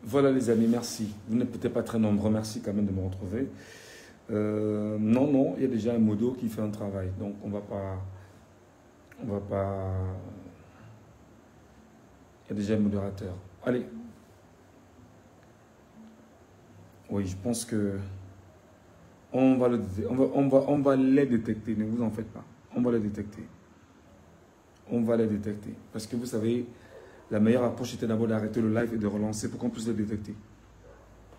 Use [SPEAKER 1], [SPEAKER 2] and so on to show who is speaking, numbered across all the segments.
[SPEAKER 1] Voilà les amis, merci. Vous n'êtes peut-être pas très nombreux, merci quand même de me retrouver. Non, non, il y a déjà un modo qui fait un travail, donc on va pas... Il y a déjà un modérateur. Allez. Oui, je pense que on va les détecter, ne vous en faites pas. On va les détecter. On va les détecter. Parce que vous savez, la meilleure approche était d'abord d'arrêter le live et de relancer pour qu'on puisse les détecter.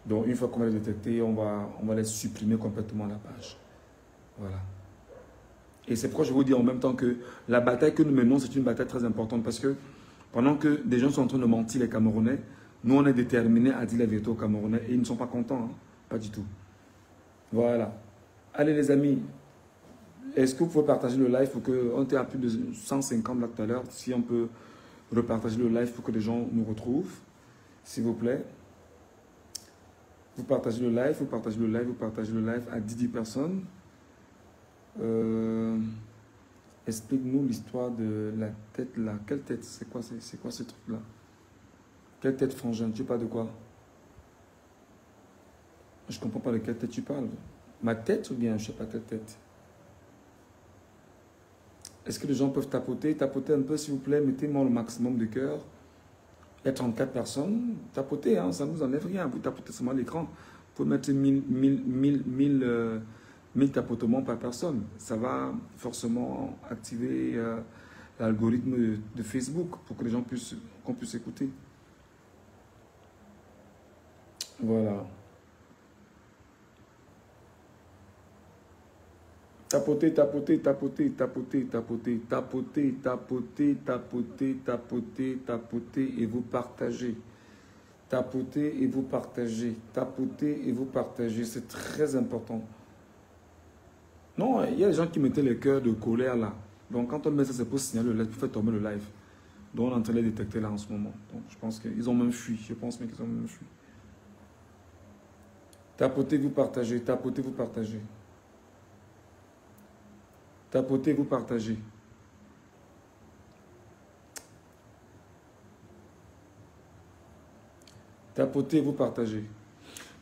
[SPEAKER 1] Donc une fois qu'on va les détecter, on va les supprimer complètement la page. Voilà. Et c'est pourquoi je vous dis en même temps que la bataille que nous menons, c'est une bataille très importante parce que pendant que des gens sont en train de mentir les Camerounais, nous on est déterminés à dire la vérité aux Camerounais et ils ne sont pas contents, hein? Pas du tout. Voilà. Allez les amis, est-ce que vous pouvez partager le live pour que, on était à plus de 150 là tout à l'heure, si on peut repartager le live pour que les gens nous retrouvent, s'il vous plaît. Vous partagez le live, vous partagez le live, vous partagez le live à 10 personnes. Explique-nous l'histoire de la tête là. Quelle tête? C'est quoi ce truc là? Quelle tête, frangin? Tu parles de quoi? Je ne comprends pas de quelle tête tu parles. Ma tête ou bien je ne sais pas quelle tête? Est-ce que les gens peuvent tapoter? Tapotez un peu s'il vous plaît, mettez-moi le maximum de cœur. Il y a 34 personnes. Tapotez, hein, ça ne vous enlève rien. Vous tapotez seulement l'écran. Vous pouvez mettre 1000 tapotements par personne. Ça va forcément activer l'algorithme de Facebook pour que les gens puissent écouter. Voilà. Tapotez, tapotez, tapotez, tapotez, tapotez, tapotez, tapotez, tapotez, tapotez, tapotez et vous partagez. Tapotez et vous partagez. Tapotez et vous partagez. C'est très important. Non, il y a des gens qui mettaient les cœurs de colère là. Donc quand on met ça, c'est pour signaler le live, pour faire tomber le live. Donc on est en train de les détecter là en ce moment. Donc je pense qu'ils ont même fui. Je pense même qu'ils ont même fui. Tapotez, vous partagez. Tapotez, vous partagez. Tapotez, vous partagez. Tapotez, vous partagez.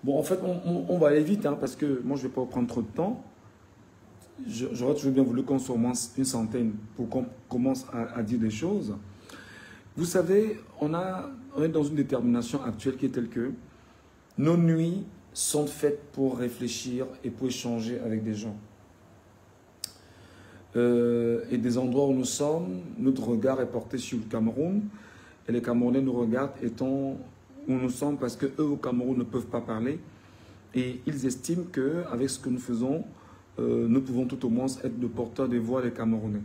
[SPEAKER 1] Bon, en fait, on va aller vite, hein, parce que moi, je ne vais pas prendre trop de temps. J'aurais toujours bien voulu qu'on soit au moins une centaine pour qu'on commence à dire des choses. Vous savez, on est dans une détermination actuelle qui est telle que nos nuits sont faites pour réfléchir et pour échanger avec des gens. Et des endroits où nous sommes, notre regard est porté sur le Cameroun et les Camerounais nous regardent étant où nous sommes parce qu'eux au Cameroun ne peuvent pas parler et ils estiment qu'avec ce que nous faisons, nous pouvons tout au moins être le porteur des voix des Camerounais.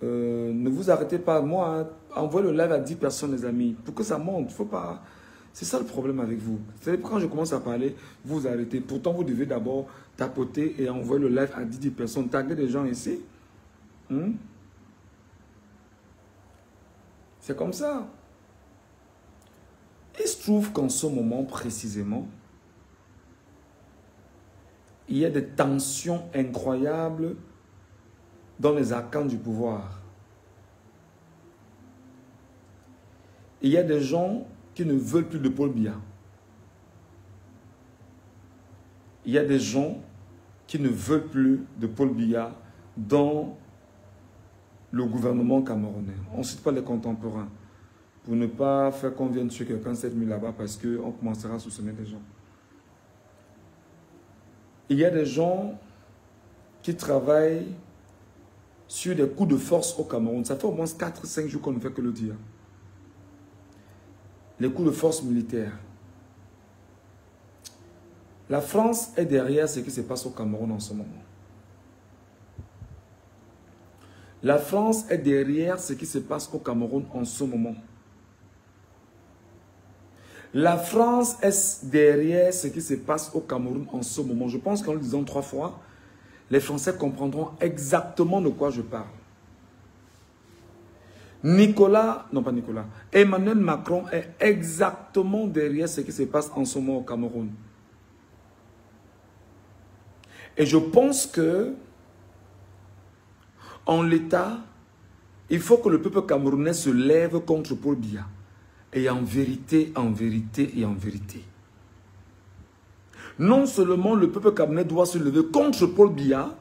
[SPEAKER 1] Ne vous arrêtez pas, moi, hein, envoyez le live à 10 personnes les amis, pour que ça monte, faut pas... C'est ça le problème avec vous. C'est quand je commence à parler, vous arrêtez. Pourtant, vous devez d'abord tapoter et envoyer le live à 10 personnes. Taguez des gens ici. C'est comme ça. Il se trouve qu'en ce moment précisément, il y a des tensions incroyables dans les arcanes du pouvoir. Il y a des gens qui ne veulent plus de Paul Biya. Il y a des gens qui ne veulent plus de Paul Biya dans le gouvernement camerounais. On ne cite pas les contemporains pour ne pas faire qu'on vienne tuer quelqu'un 7000 là-bas parce qu'on commencera à soupçonner des gens. Il y a des gens qui travaillent sur des coups de force au Cameroun. Ça fait au moins 4-5 jours qu'on ne fait que le dire. Les coups de force militaires. La France est derrière ce qui se passe au Cameroun en ce moment. La France est derrière ce qui se passe au Cameroun en ce moment. La France est derrière ce qui se passe au Cameroun en ce moment. Je pense qu'en le disant 3 fois, les Français comprendront exactement de quoi je parle. Emmanuel Macron est exactement derrière ce qui se passe en ce moment au Cameroun. Et je pense que, en l'état, il faut que le peuple camerounais se lève contre Paul Biya. Et en vérité, non seulement le peuple camerounais doit se lever contre Paul Biya,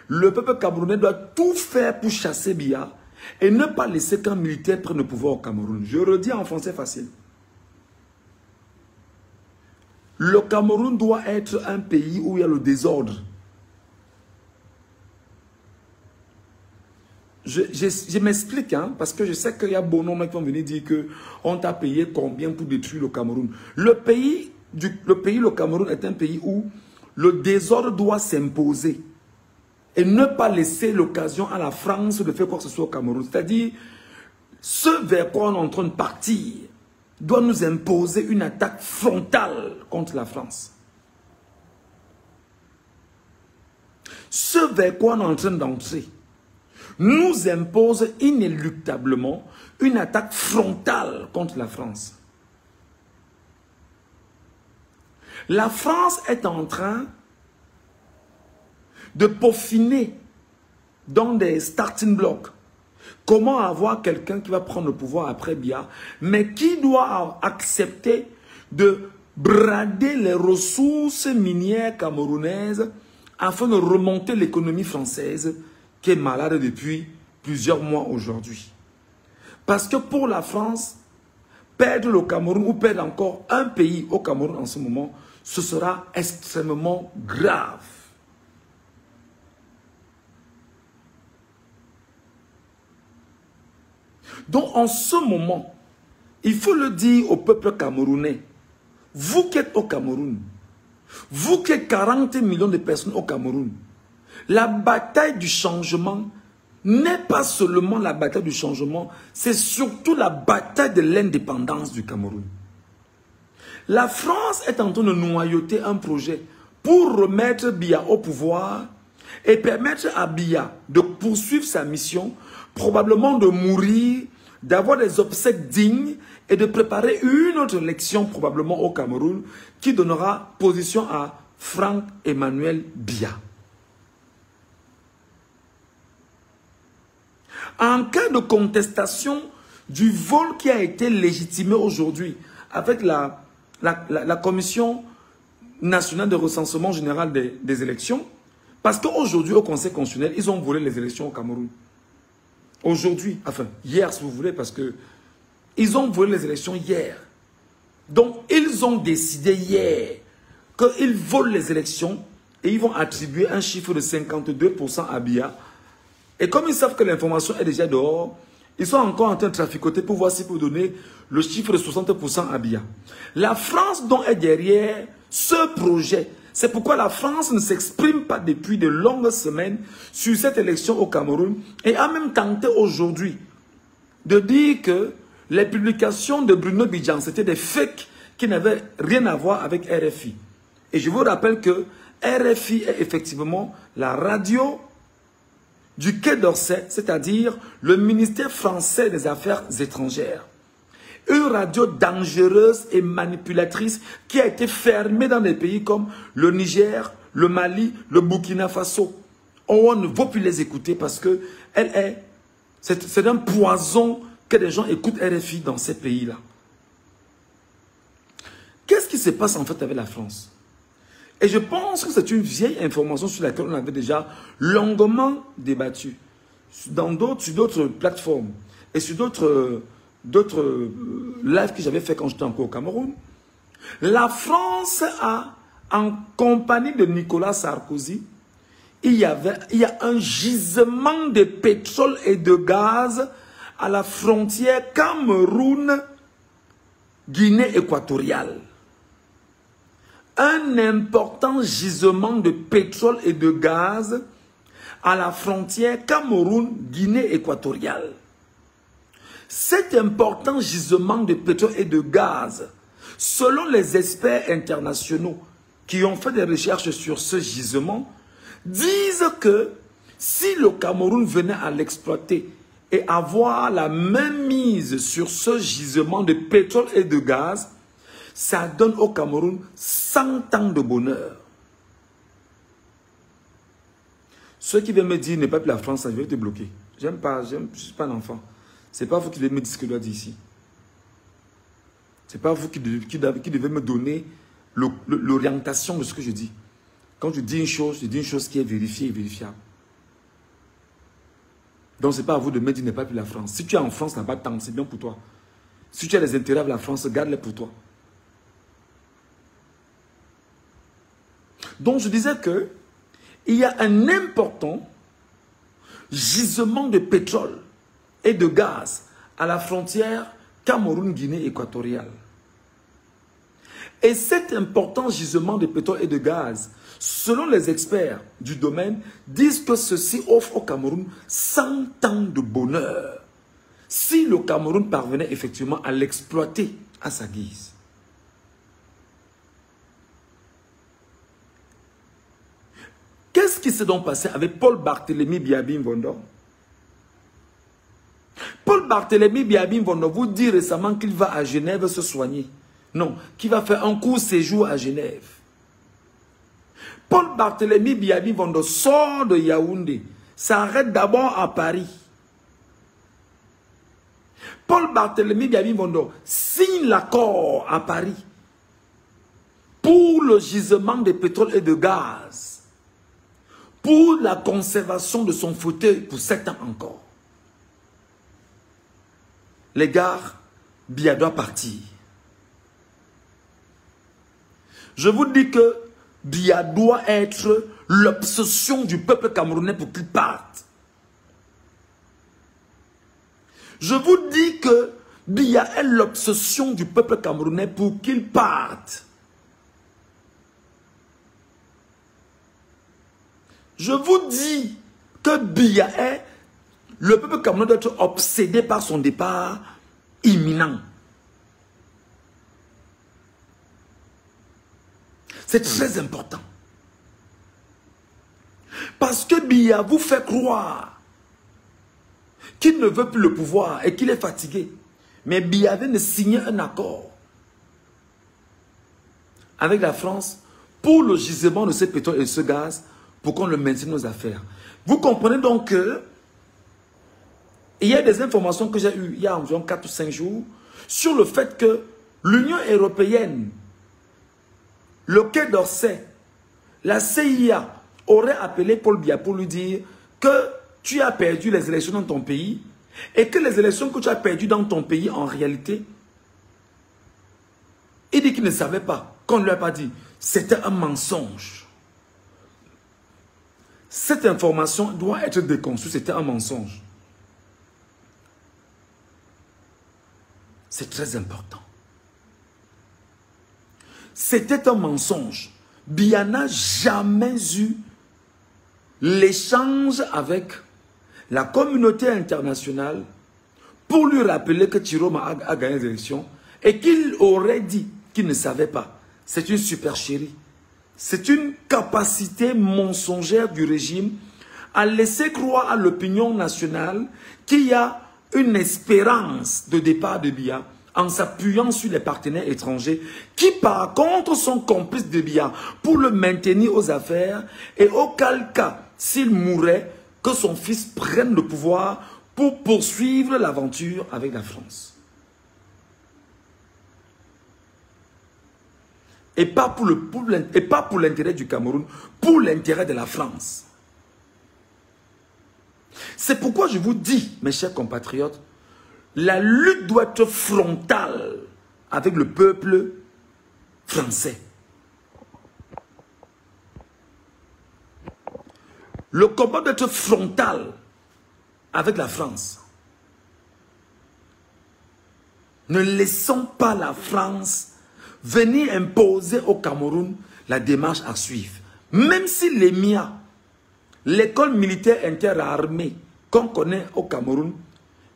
[SPEAKER 1] le peuple camerounais doit tout faire pour chasser Biya et ne pas laisser qu'un militaire prenne le pouvoir au Cameroun. Je redis en français facile. Le Cameroun doit être un pays où il y a le désordre. Je m'explique, hein, parce que je sais qu'il y a bon nombre qui vont venir dire qu'on t'a payé combien pour détruire le Cameroun. Le Cameroun est un pays où le désordre doit s'imposer et ne pas laisser l'occasion à la France de faire quoi que ce soit au Cameroun. C'est-à-dire, ce vers quoi on est en train de partir doit nous imposer une attaque frontale contre la France. Ce vers quoi on est en train d'entrer nous impose inéluctablement une attaque frontale contre la France. La France est en train de peaufiner dans des starting blocks comment avoir quelqu'un qui va prendre le pouvoir après Biya, mais qui doit accepter de brader les ressources minières camerounaises afin de remonter l'économie française qui est malade depuis plusieurs mois aujourd'hui. Parce que pour la France, perdre le Cameroun ou perdre encore un pays au Cameroun en ce moment, ce sera extrêmement grave. Donc en ce moment, il faut le dire au peuple camerounais, vous qui êtes au Cameroun, vous qui êtes 40 millions de personnes au Cameroun, la bataille du changement n'est pas seulement la bataille du changement, c'est surtout la bataille de l'indépendance du Cameroun. La France est en train de noyauter un projet pour remettre Biya au pouvoir et permettre à Biya de poursuivre sa mission, probablement de mourir, d'avoir des obsèques dignes et de préparer une autre élection probablement au Cameroun qui donnera position à Franck-Emmanuel Biya. En cas de contestation du vol qui a été légitimé aujourd'hui avec la Commission nationale de recensement général des élections, parce qu'aujourd'hui au Conseil constitutionnel, ils ont volé les élections au Cameroun. Aujourd'hui, enfin hier si vous voulez, parce que ils ont volé les élections hier. Donc ils ont décidé hier qu'ils volent les élections et ils vont attribuer un chiffre de 52% à Biya. Et comme ils savent que l'information est déjà dehors, ils sont encore en train de traficoter pour voir s'ils peuvent donner le chiffre de 60% à Biya. La France donc est derrière ce projet. C'est pourquoi la France ne s'exprime pas depuis de longues semaines sur cette élection au Cameroun et a même tenté aujourd'hui de dire que les publications de Bruno Bidjan, c'était des fakes qui n'avaient rien à voir avec RFI. Et je vous rappelle que RFI est effectivement la radio du Quai d'Orsay, c'est-à-dire le ministère français des Affaires étrangères. Une radio dangereuse et manipulatrice qui a été fermée dans des pays comme le Niger, le Mali, le Burkina Faso. On ne veut plus les écouter parce que c'est un poison que les gens écoutent RFI dans ces pays-là. Qu'est-ce qui se passe en fait avec la France? Et je pense que c'est une vieille information sur laquelle on avait déjà longuement débattu. Sur d'autres plateformes et sur d'autres lives que j'avais fait quand j'étais encore au Cameroun. La France a, en compagnie de Nicolas Sarkozy, il y a un gisement de pétrole et de gaz à la frontière Cameroun-Guinée équatoriale. Un important gisement de pétrole et de gaz à la frontière Cameroun-Guinée équatoriale. Cet important gisement de pétrole et de gaz, selon les experts internationaux qui ont fait des recherches sur ce gisement, disent que si le Cameroun venait à l'exploiter et avoir la même mise sur ce gisement de pétrole et de gaz, ça donne au Cameroun 100 ans de bonheur. Ceux qui viennent me dire n'est pas plus la France, je vais te bloquer. Je ne suis pas un enfant. Ce n'est pas vous qui devez me dire ce que je dois dire ici. Ce n'est pas vous qui devez me donner l'orientation de ce que je dis. Quand je dis une chose qui est vérifiée et vérifiable. Donc, ce n'est pas à vous de me dire n'est pas plus la France. Si tu es en France, n'a pas de temps, c'est bien pour toi. Si tu as des intérêts avec la France, garde-les pour toi. Donc, je disais que il y a un important gisement de pétrole et de gaz à la frontière Cameroun-Guinée équatoriale. Et cet important gisement de pétrole et de gaz, selon les experts du domaine, disent que ceci offre au Cameroun 100 ans de bonheur si le Cameroun parvenait effectivement à l'exploiter à sa guise. Qu'est-ce qui s'est donc passé avec Paul Barthélemy Biabi Mvondo? Paul Barthélemy Biabi Mvondo vous dit récemment qu'il va à Genève se soigner. Non, qu'il va faire un court séjour à Genève. Paul Barthélemy Biabi Mvondo sort de Yaoundé, s'arrête d'abord à Paris. Paul Barthélemy Biabi Mvondo signe l'accord à Paris pour le gisement de pétrole et de gaz, pour la conservation de son fauteuil pour 7 ans encore. Les gars, Biya doit partir. Je vous dis que Biya doit être l'obsession du peuple camerounais pour qu'il parte. Je vous dis que Biya est l'obsession du peuple camerounais pour qu'il parte. Je vous dis que Biya est... Le peuple camerounais doit être obsédé par son départ imminent. C'est très important. Parce que Biya vous fait croire qu'il ne veut plus le pouvoir et qu'il est fatigué. Mais Biya vient de signer un accord avec la France pour le gisement de ce pétrole et de ce gaz pour qu'on le maintienne nos affaires. Vous comprenez donc que il y a des informations que j'ai eues il y a environ 4 ou 5 jours sur le fait que l'Union européenne, le Quai d'Orsay, la CIA aurait appelé Paul Biya pour lui dire que tu as perdu les élections dans ton pays et que les élections que tu as perdues dans ton pays, en réalité, il dit qu'il ne savait pas, qu'on ne lui a pas dit. C'était un mensonge. Cette information doit être déconstruite, c'était un mensonge. C'est très important. C'était un mensonge. Biya n'a jamais eu l'échange avec la communauté internationale pour lui rappeler que Chiroma a gagné les élections et qu'il aurait dit qu'il ne savait pas. C'est une supercherie. C'est une capacité mensongère du régime à laisser croire à l'opinion nationale qu'il y a une espérance de départ de Biya en s'appuyant sur les partenaires étrangers qui par contre sont complices de Biya pour le maintenir aux affaires et auquel cas, s'il mourait, que son fils prenne le pouvoir pour poursuivre l'aventure avec la France. Et pas pour l'intérêt du Cameroun, pour l'intérêt de la France. C'est pourquoi je vous dis, mes chers compatriotes, la lutte doit être frontale avec le peuple français. Le combat doit être frontal avec la France. Ne laissons pas la France venir imposer au Cameroun la démarche à suivre. Même si l'EMIA, l'école militaire interarmée qu'on connaît au Cameroun,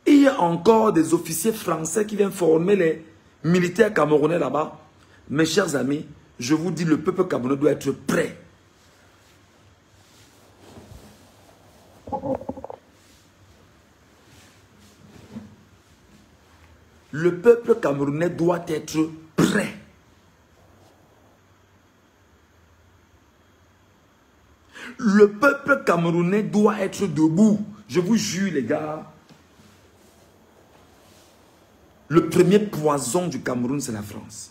[SPEAKER 1] il y a encore des officiers français qui viennent former les militaires camerounais là-bas. Mes chers amis, je vous dis, le peuple camerounais doit être prêt. Le peuple camerounais doit être prêt. Le peuple camerounais doit être debout. Je vous jure, les gars. Le premier poison du Cameroun, c'est la France.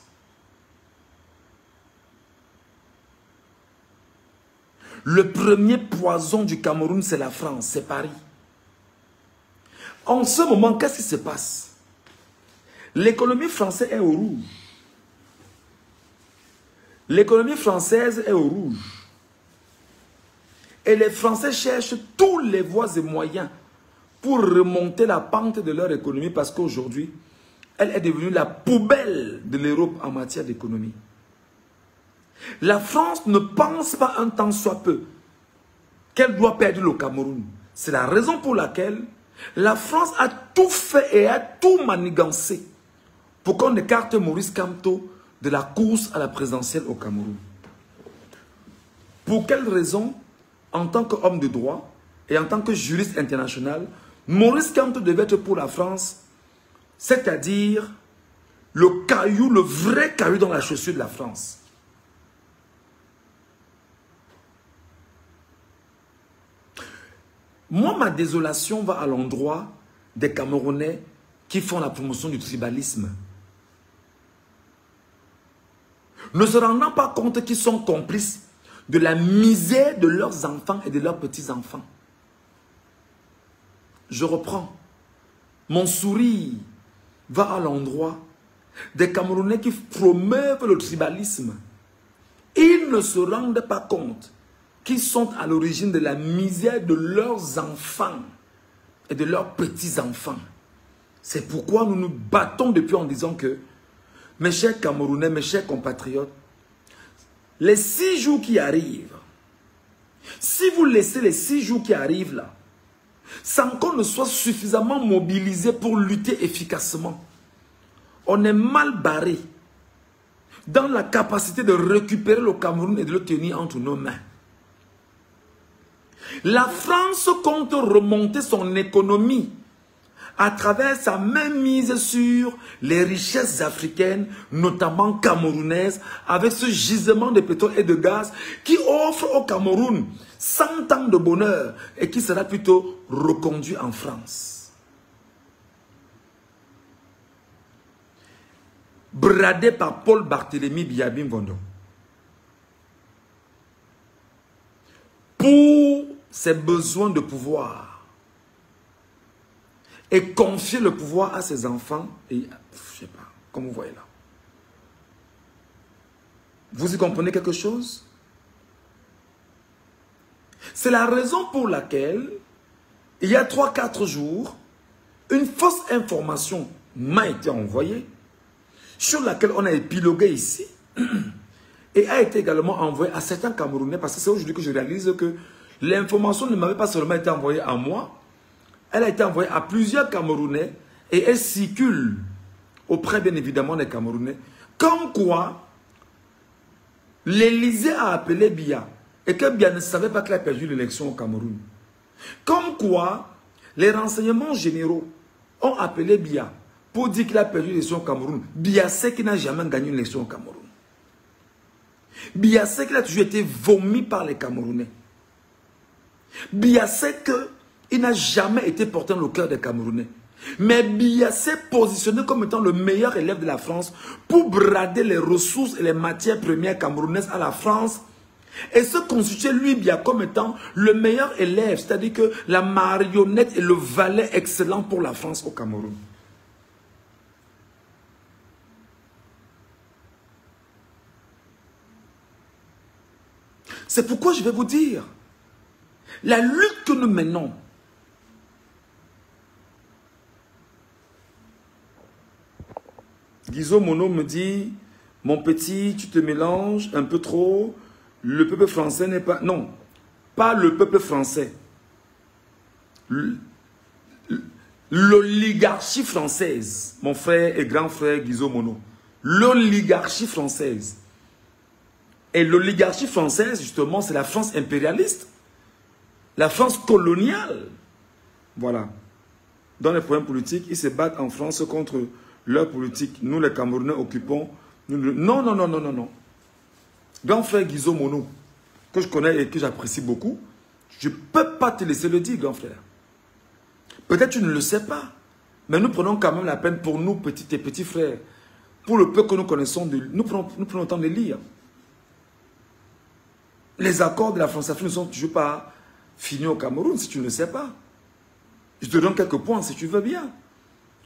[SPEAKER 1] Le premier poison du Cameroun, c'est la France, c'est Paris. En ce moment, qu'est-ce qui se passe? L'économie française est au rouge. L'économie française est au rouge. Et les Français cherchent tous les voies et moyens pour remonter la pente de leur économie parce qu'aujourd'hui, elle est devenue la poubelle de l'Europe en matière d'économie. La France ne pense pas un tant soit peu qu'elle doit perdre le Cameroun. C'est la raison pour laquelle la France a tout fait et a tout manigancé pour qu'on écarte Maurice Kamto de la course à la présidentielle au Cameroun. Pour quelle raison? En tant qu'homme de droit et en tant que juriste international, Maurice Kamto devait être pour la France, c'est-à-dire le caillou, le vrai caillou dans la chaussure de la France. Moi, ma désolation va à l'endroit des Camerounais qui font la promotion du tribalisme. Ne se rendant pas compte qu'ils sont complices de la misère de leurs enfants et de leurs petits-enfants. Je reprends. Mon sourire va à l'endroit des Camerounais qui promeuvent le tribalisme. Ils ne se rendent pas compte qu'ils sont à l'origine de la misère de leurs enfants et de leurs petits-enfants. C'est pourquoi nous nous battons depuis en disant que, mes chers Camerounais, mes chers compatriotes, les 6 jours qui arrivent, si vous laissez les 6 jours qui arrivent là, sans qu'on ne soit suffisamment mobilisé pour lutter efficacement, on est mal barré dans la capacité de récupérer le Cameroun et de le tenir entre nos mains. La France compte remonter son économie à travers sa mainmise sur les richesses africaines, notamment camerounaises, avec ce gisement de pétrole et de gaz qui offre au Cameroun 100 ans de bonheur et qui sera plutôt reconduit en France. Bradé par Paul Barthélemy Biabim Vondo. Pour ses besoins de pouvoir. Et confier le pouvoir à ses enfants. Et je sais pas, comme vous voyez là. Vous y comprenez quelque chose? C'est la raison pour laquelle, il y a 3-4 jours, une fausse information m'a été envoyée, sur laquelle on a épilogué ici, et a été également envoyée à certains Camerounais, parce que c'est aujourd'hui que je réalise que l'information ne m'avait pas seulement été envoyée à moi, elle a été envoyée à plusieurs Camerounais, et elle circule auprès bien évidemment des Camerounais, comme quoi l'Élysée a appelé Biya, et que Biya ne savait pas qu'il a perdu l'élection au Cameroun. Comme quoi les renseignements généraux ont appelé Biya pour dire qu'il a perdu l'élection au Cameroun. Biya sait qu'il n'a jamais gagné une élection au Cameroun. Biya sait qu'il a toujours été vomi par les Camerounais. Biya sait qu'il n'a jamais été porté dans le cœur des Camerounais. Mais Biya s'est positionné comme étant le meilleur élève de la France pour brader les ressources et les matières premières camerounaises à la France et se constituer lui Biya comme étant le meilleur élève, c'est-à-dire que la marionnette et le valet excellent pour la France au Cameroun. C'est pourquoi je vais vous dire, la lutte que nous menons, Guizot Mono me dit, mon petit, tu te mélanges un peu trop, le peuple français n'est pas... Non, pas le peuple français. L'oligarchie française, mon frère et grand frère Guizot Mono, l'oligarchie française. Et l'oligarchie française, justement, c'est la France impérialiste, la France coloniale. Voilà. Dans les problèmes politiques, ils se battent en France contre leur politique. Nous, les Camerounais, occupons... Non, non, non, non, non, non. Grand frère Guizot Mono, que je connais et que j'apprécie beaucoup, je ne peux pas te laisser le dire, grand frère. Peut-être tu ne le sais pas, Mais nous prenons quand même la peine pour nous, petits et petits frères, pour le peu que nous connaissons, nous prenons le temps de lire. Les accords de la France-Afrique ne sont toujours pas finis au Cameroun, si tu ne le sais pas. Je te donne quelques points, si tu veux bien.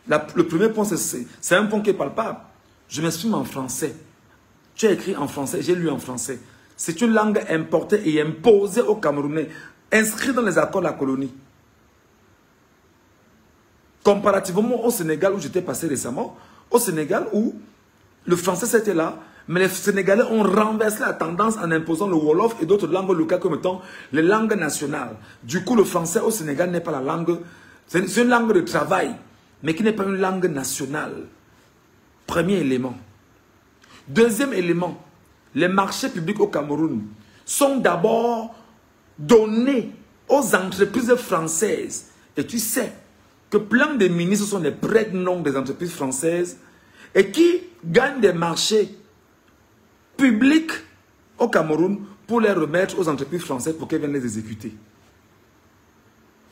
[SPEAKER 1] Le premier point, c'est un point qui est palpable. Je m'exprime en français. Tu as écrit en français, j'ai lu en français. C'est une langue importée et imposée aux Camerounais, inscrite dans les accords de la colonie. Comparativement au Sénégal où j'étais passé récemment, au Sénégal où le français c'était là, mais les Sénégalais ont renversé la tendance en imposant le Wolof et d'autres langues locales comme étant les langues nationales. Du coup, le français au Sénégal n'est pas la langue, c'est une langue de travail, mais qui n'est pas une langue nationale. Premier élément. Deuxième élément, les marchés publics au Cameroun sont d'abord donnés aux entreprises françaises. Et tu sais que plein de ministres sont des prête-noms des entreprises françaises et qui gagnent des marchés publics au Cameroun pour les remettre aux entreprises françaises pour qu'elles viennent les exécuter.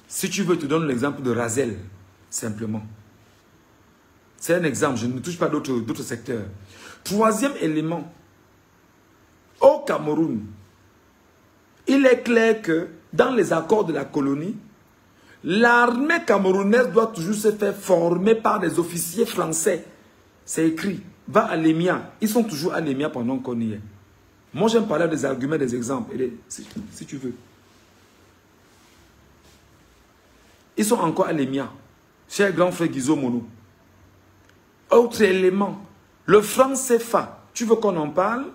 [SPEAKER 1] Si tu veux, je te donne l'exemple de Razel, simplement. C'est un exemple, je ne touche pas d'autres secteurs. Troisième élément, au Cameroun, il est clair que dans les accords de la colonie, l'armée camerounaise doit toujours se faire former par des officiers français. C'est écrit, va à l'EMIA. Ils sont toujours à l'EMIA pendant qu'on y est. Moi, j'aime parler des arguments, des exemples, si tu veux. Ils sont encore à l'EMIA. Cher grand frère Guizot Mono. Autre élément, le franc CFA. Tu veux qu'on en parle?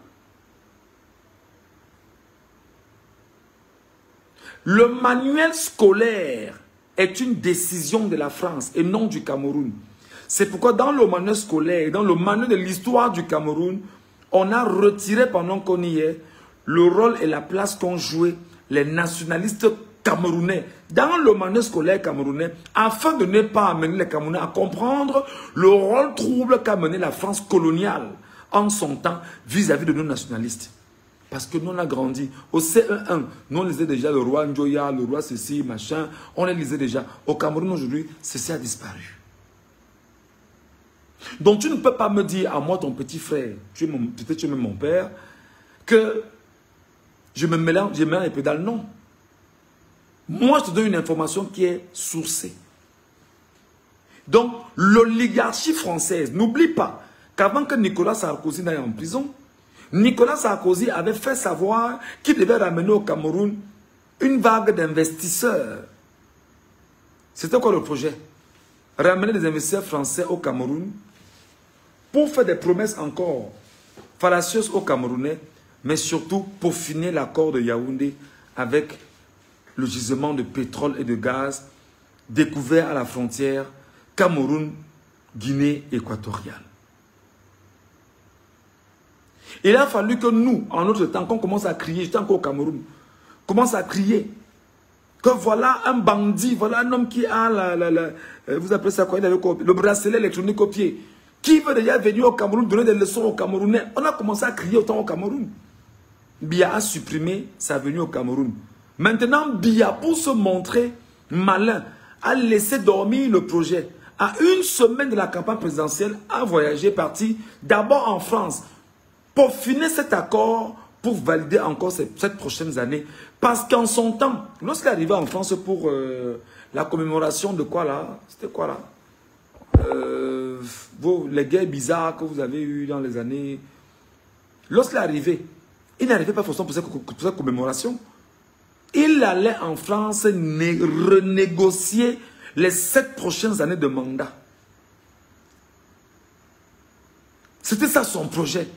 [SPEAKER 1] Le manuel scolaire est une décision de la France et non du Cameroun. C'est pourquoi dans le manuel scolaire, dans le manuel de l'histoire du Cameroun, on a retiré pendant qu'on y est le rôle et la place qu'ont joué les nationalistes camerounais dans le manuel scolaire camerounais afin de ne pas amener les Camerounais à comprendre le rôle trouble qu'a mené la France coloniale en son temps vis-à-vis de nos nationalistes. Parce que nous, on a grandi. Au CE1, nous, on lisait déjà le roi Njoya, le roi ceci, machin. On les lisait déjà. Au Cameroun, aujourd'hui, ceci a disparu. Donc, tu ne peux pas me dire à moi, ton petit frère, peut-être tu es même mon père, que je me mélange les pédales. Non. Moi, je te donne une information qui est sourcée. Donc, l'oligarchie française, n'oublie pas qu'avant que Nicolas Sarkozy n'aille en prison, Nicolas Sarkozy avait fait savoir qu'il devait ramener au Cameroun une vague d'investisseurs. C'était quoi le projet? Ramener des investisseurs français au Cameroun pour faire des promesses encore fallacieuses aux Camerounais, mais surtout pour finir l'accord de Yaoundé avec le gisement de pétrole et de gaz découvert à la frontière Cameroun-Guinée équatoriale. Il a fallu que nous, en notre temps, qu'on commence à crier, j'étais encore au Cameroun, commence à crier que voilà un bandit, voilà un homme qui a vous appelez ça quoi, il avait le bracelet électronique au pied, qui veut déjà venir au Cameroun donner des leçons aux Camerounais. On a commencé à crier autant au Cameroun. Biya a supprimé sa venue au Cameroun. Maintenant, Biya, pour se montrer malin, a laissé dormir le projet. À une semaine de la campagne présidentielle, a voyagé, parti d'abord en France, pour finir cet accord, pour valider encore cette prochaine année. Parce qu'en son temps, lorsqu'il est arrivé en France pour la commémoration de quoi là? C'était quoi là? Les guerres bizarres que vous avez eues dans les années. Lorsqu'il est arrivé, il n'arrivait pas forcément pour cette commémoration. Il allait en France renégocier les 7 prochaines années de mandat. C'était ça son projet.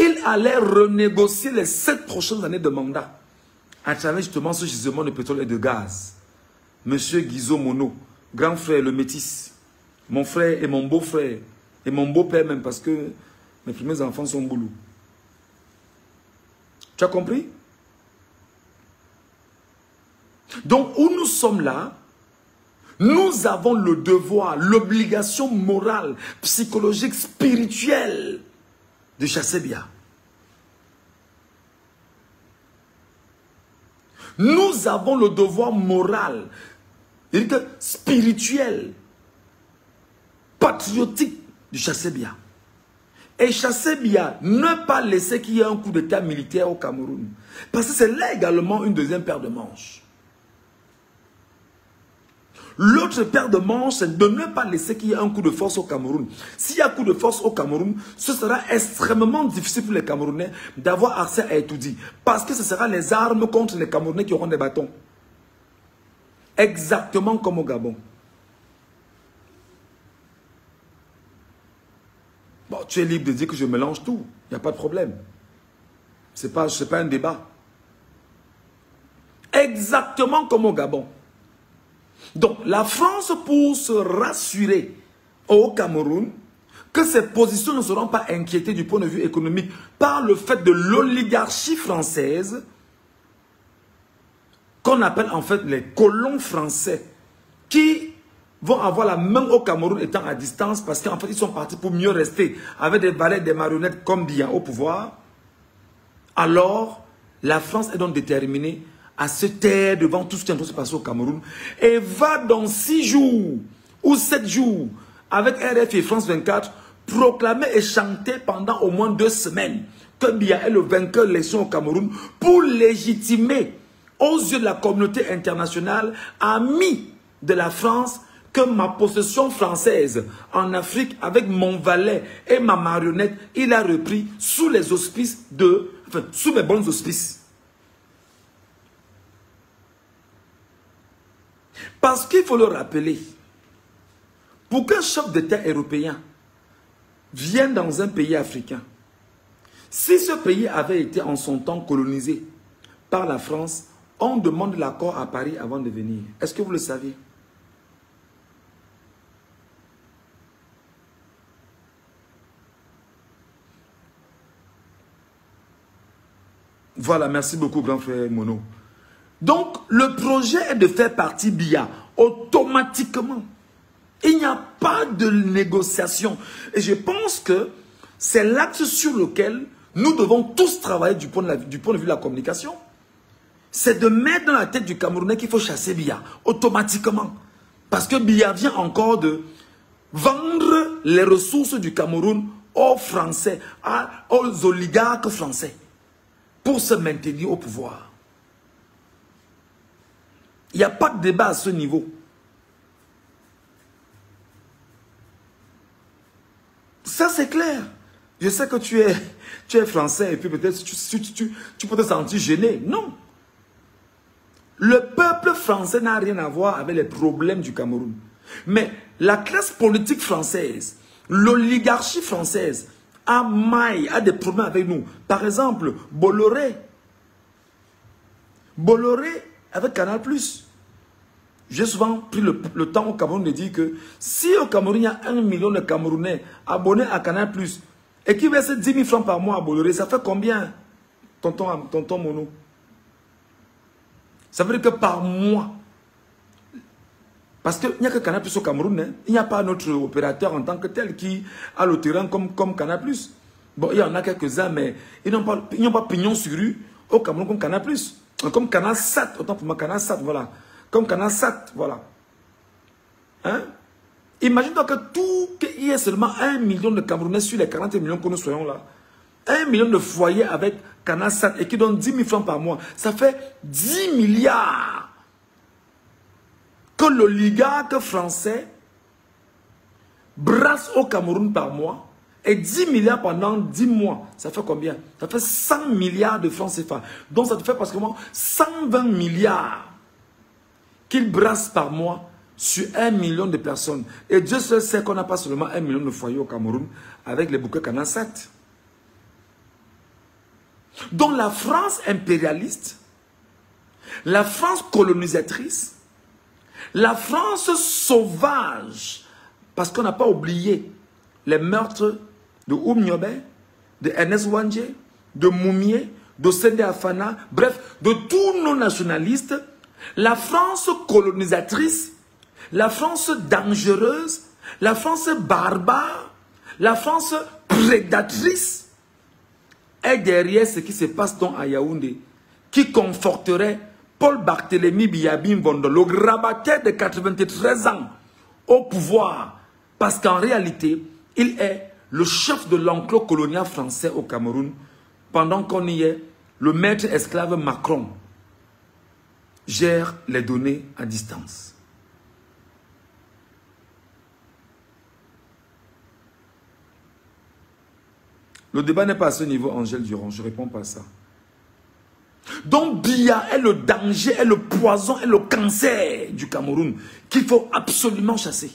[SPEAKER 1] Il allait renégocier les 7 prochaines années de mandat à travers justement ce gisement de pétrole et de gaz. Monsieur Guizot Mono, grand frère, le métis, mon frère et mon beau-frère, et mon beau-père même, parce que mes premiers enfants sont boulous. Tu as compris? Donc, où nous sommes là, nous avons le devoir, l'obligation morale, psychologique, spirituelle de chasser Biya. Nous avons le devoir moral, spirituel, patriotique de chasser Biya. Et chasser Biya, ne pas laisser qu'il y ait un coup d'état militaire au Cameroun. Parce que c'est là également une deuxième paire de manches. L'autre paire de manches, c'est de ne pas laisser qu'il y ait un coup de force au Cameroun. S'il y a un coup de force au Cameroun, ce sera extrêmement difficile pour les Camerounais d'avoir accès à Etoudi. Parce que ce sera les armes contre les Camerounais qui auront des bâtons. Exactement comme au Gabon. Bon, tu es libre de dire que je mélange tout. Il n'y a pas de problème. Ce n'est pas un débat. Exactement comme au Gabon. Donc, la France, pour se rassurer au Cameroun, que ses positions ne seront pas inquiétées du point de vue économique par le fait de l'oligarchie française, qu'on appelle en fait les colons français, qui vont avoir la main au Cameroun étant à distance parce qu'en fait, ils sont partis pour mieux rester avec des valets, des marionnettes comme Biya au pouvoir. Alors, la France est donc déterminée à se taire devant tout ce qui est en train de se passer au Cameroun et va dans 6 jours ou 7 jours avec RFI et France 24 proclamer et chanter pendant au moins 2 semaines que Biya est le vainqueur de l'élection au Cameroun pour légitimer aux yeux de la communauté internationale, amis de la France, que ma possession française en Afrique avec mon valet et ma marionnette, il a repris sous les auspices de... Enfin, sous mes bons auspices. Parce qu'il faut le rappeler, pour qu'un chef d'État européen vienne dans un pays africain, si ce pays avait été en son temps colonisé par la France, on demande l'accord à Paris avant de venir. Est-ce que vous le saviez? Voilà, merci beaucoup, grand frère Mono. Donc, le projet est de faire partie Biya automatiquement. Il n'y a pas de négociation. Et je pense que c'est l'axe sur lequel nous devons tous travailler du point de vue de la communication. C'est de mettre dans la tête du Camerounais qu'il faut chasser Biya automatiquement. Parce que Biya vient encore de vendre les ressources du Cameroun aux Français, aux oligarques français, pour se maintenir au pouvoir. Il n'y a pas de débat à ce niveau. Ça, c'est clair. Je sais que tu es français et puis peut-être tu peux te sentir gêné. Non. Le peuple français n'a rien à voir avec les problèmes du Cameroun. Mais la classe politique française, l'oligarchie française, a des problèmes avec nous. Par exemple, Bolloré avec Canal+. J'ai souvent pris le temps au Cameroun de dire que si au Cameroun, il y a 1 million de Camerounais abonnés à Canal+, et qui versent 10 000 francs par mois à Bolloré, ça fait combien, tonton Mono? Ça veut dire que par mois, parce qu'il n'y a que Canal+ au Cameroun, hein, il n'y a pas notre opérateur en tant que tel qui a le terrain comme Canal+. Bon, il y en a quelques-uns, mais ils n'ont pas pignon sur rue au Cameroun comme Canal+. Comme Canal Sat, autant pour moi, Canal Sat, voilà. Comme Canal Sat, voilà. Hein? Imagine-toi qu'il y ait seulement 1 million de Camerounais sur les 40 millions que nous soyons là. 1 million de foyers avec Canal Sat et qui donne 10 000 francs par mois. Ça fait 10 milliards que l'oligarque français brasse au Cameroun par mois. Et 10 milliards pendant 10 mois, ça fait combien? Ça fait 100 milliards de francs CFA. Donc ça te fait pratiquement 120 milliards qu'il brasse par mois sur 1 million de personnes. Et Dieu seul sait qu'on n'a pas seulement 1 million de foyers au Cameroun avec les bouquets Canal 7. Donc la France impérialiste, la France colonisatrice, la France sauvage, parce qu'on n'a pas oublié les meurtres de Oum Niobé, de Ernest Wandje, de Moumié, de Sende Afana, bref, de tous nos nationalistes, la France colonisatrice, la France dangereuse, la France barbare, la France prédatrice est derrière ce qui se passe donc à Yaoundé, qui conforterait Paul Barthélémy Biya Mbondo, le grabataire de 93 ans, au pouvoir, Parce qu'en réalité, il est le chef de l'enclos colonial français au Cameroun. Pendant qu'on y est, le maître esclave Macron gère les données à distance. Le débat n'est pas à ce niveau, Angèle Durand. Je ne réponds pas à ça. Donc, Biya est le danger, est le poison, est le cancer du Cameroun qu'il faut absolument chasser.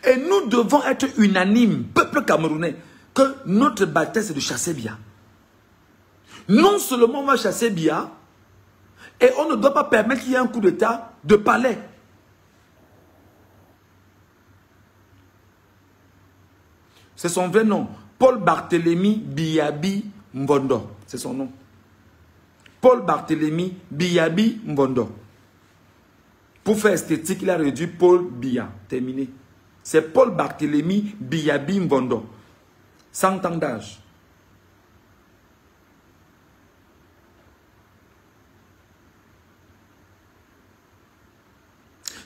[SPEAKER 1] Et nous devons être unanimes, peuple camerounais, que notre bataille, c'est de chasser Biya. Non seulement on va chasser Biya, et on ne doit pas permettre qu'il y ait un coup d'État de palais. C'est son vrai nom. Paul Barthélemy Biyabi Mvondo. C'est son nom. Paul Barthélemy Biyabi Mvondo. Pour faire esthétique, il a réduit Paul Biya. Terminé. C'est Paul Barthélemy Biyabi Mvondo. 100 ans d'âge.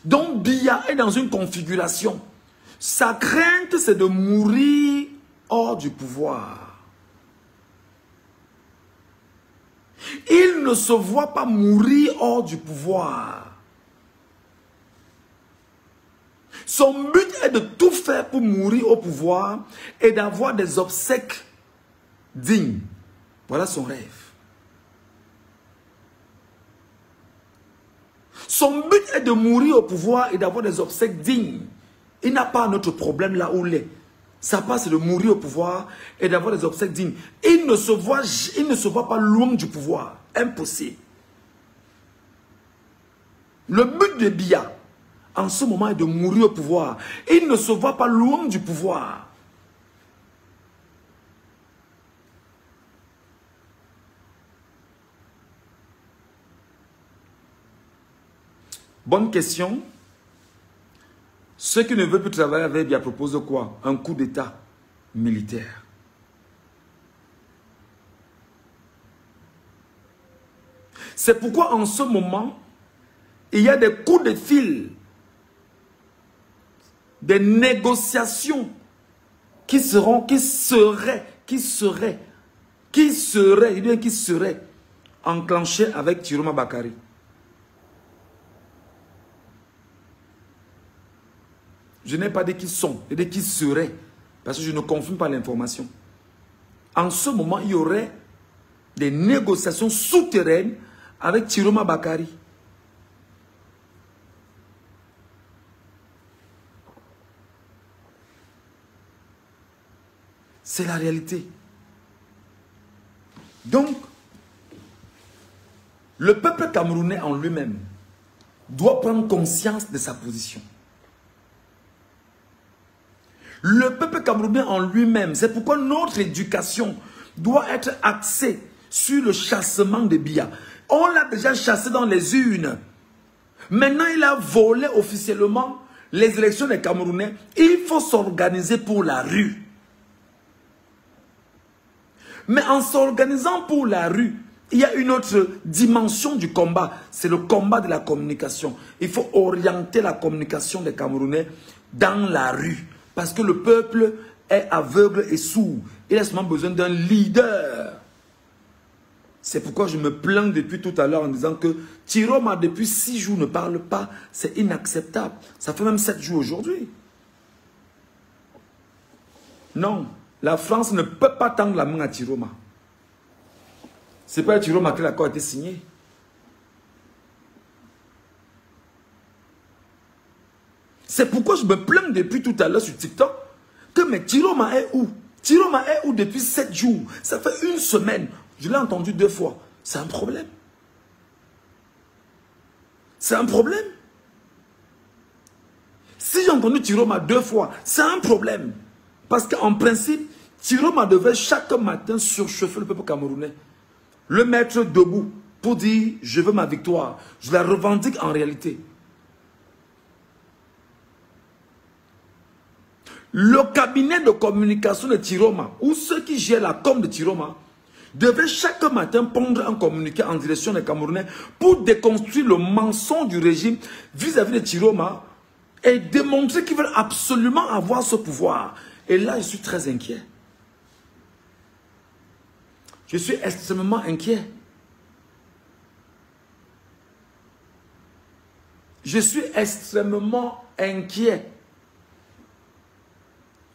[SPEAKER 1] Donc Biya est dans une configuration. Sa crainte, c'est de mourir hors du pouvoir. Il ne se voit pas mourir hors du pouvoir. Son but est de tout faire pour mourir au pouvoir et d'avoir des obsèques dignes. Voilà son rêve. Son but est de mourir au pouvoir et d'avoir des obsèques dignes. Il n'a pas notre problème là où il est. Sa part, c'est de mourir au pouvoir et d'avoir des obsèques dignes. Il ne se voit pas loin du pouvoir. Impossible. Le but de Biya, en ce moment, est de mourir au pouvoir. Il ne se voit pas loin du pouvoir. Bonne question. Ceux qui ne veulent plus travailler avec Biya proposent quoi? Un coup d'État militaire. C'est pourquoi en ce moment, il y a des coups de fil, des négociations qui seraient enclenchées avec Tiroma Bakary. Je n'ai pas dit qui sont, j'ai dit qui seraient, parce que je ne confirme pas l'information. En ce moment, il y aurait des négociations souterraines avec Tiroma Bakary. C'est la réalité. Donc, le peuple camerounais en lui-même doit prendre conscience de sa position. Le peuple camerounais en lui-même, c'est pourquoi notre éducation doit être axée sur le chassement de Biya. On l'a déjà chassé dans les urnes. Maintenant, il a volé officiellement les élections des Camerounais. Il faut s'organiser pour la rue. Mais en s'organisant pour la rue, il y a une autre dimension du combat. C'est le combat de la communication. Il faut orienter la communication des Camerounais dans la rue. Parce que le peuple est aveugle et sourd. Il a seulement besoin d'un leader. C'est pourquoi je me plains depuis tout à l'heure en disant que Tiroma depuis 6 jours ne parle pas. C'est inacceptable. Ça fait même 7 jours aujourd'hui. Non, la France ne peut pas tendre la main à Tiroma. C'est pas à Tiroma que l'accord a été signé. C'est pourquoi je me plains depuis tout à l'heure sur TikTok que mais Tiroma est où? Tiroma est où depuis 7 jours? Ça fait 1 semaine. Je l'ai entendu 2 fois. C'est un problème. C'est un problème. Si j'ai entendu Tiroma 2 fois, c'est un problème. Parce qu'en principe, Tiroma devait chaque matin surchauffer le peuple camerounais. Le mettre debout pour dire je veux ma victoire. Je la revendique en réalité. Le cabinet de communication de Tiroma, ou ceux qui gèrent la com de Tiroma, devait chaque matin pondre un communiqué en direction des Camerounais pour déconstruire le mensonge du régime vis-à-vis de Chiroma et démontrer qu'ils veulent absolument avoir ce pouvoir. Et là, je suis très inquiet. Je suis extrêmement inquiet. Je suis extrêmement inquiet.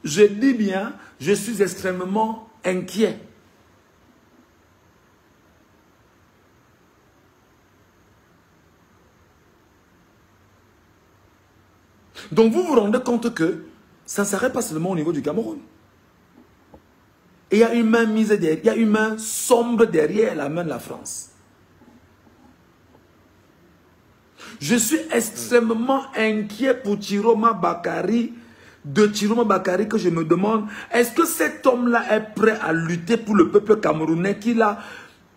[SPEAKER 1] Je dis bien, je suis extrêmement inquiet. Donc vous vous rendez compte que ça ne s'arrête pas seulement au niveau du Cameroun. Et il y a une main mise derrière, il y a une main sombre derrière la main de la France. Je suis extrêmement inquiet pour Chiroma Bakary, de Chiroma Bakary, que je me demande, est-ce que cet homme-là est prêt à lutter pour le peuple camerounais qu'il a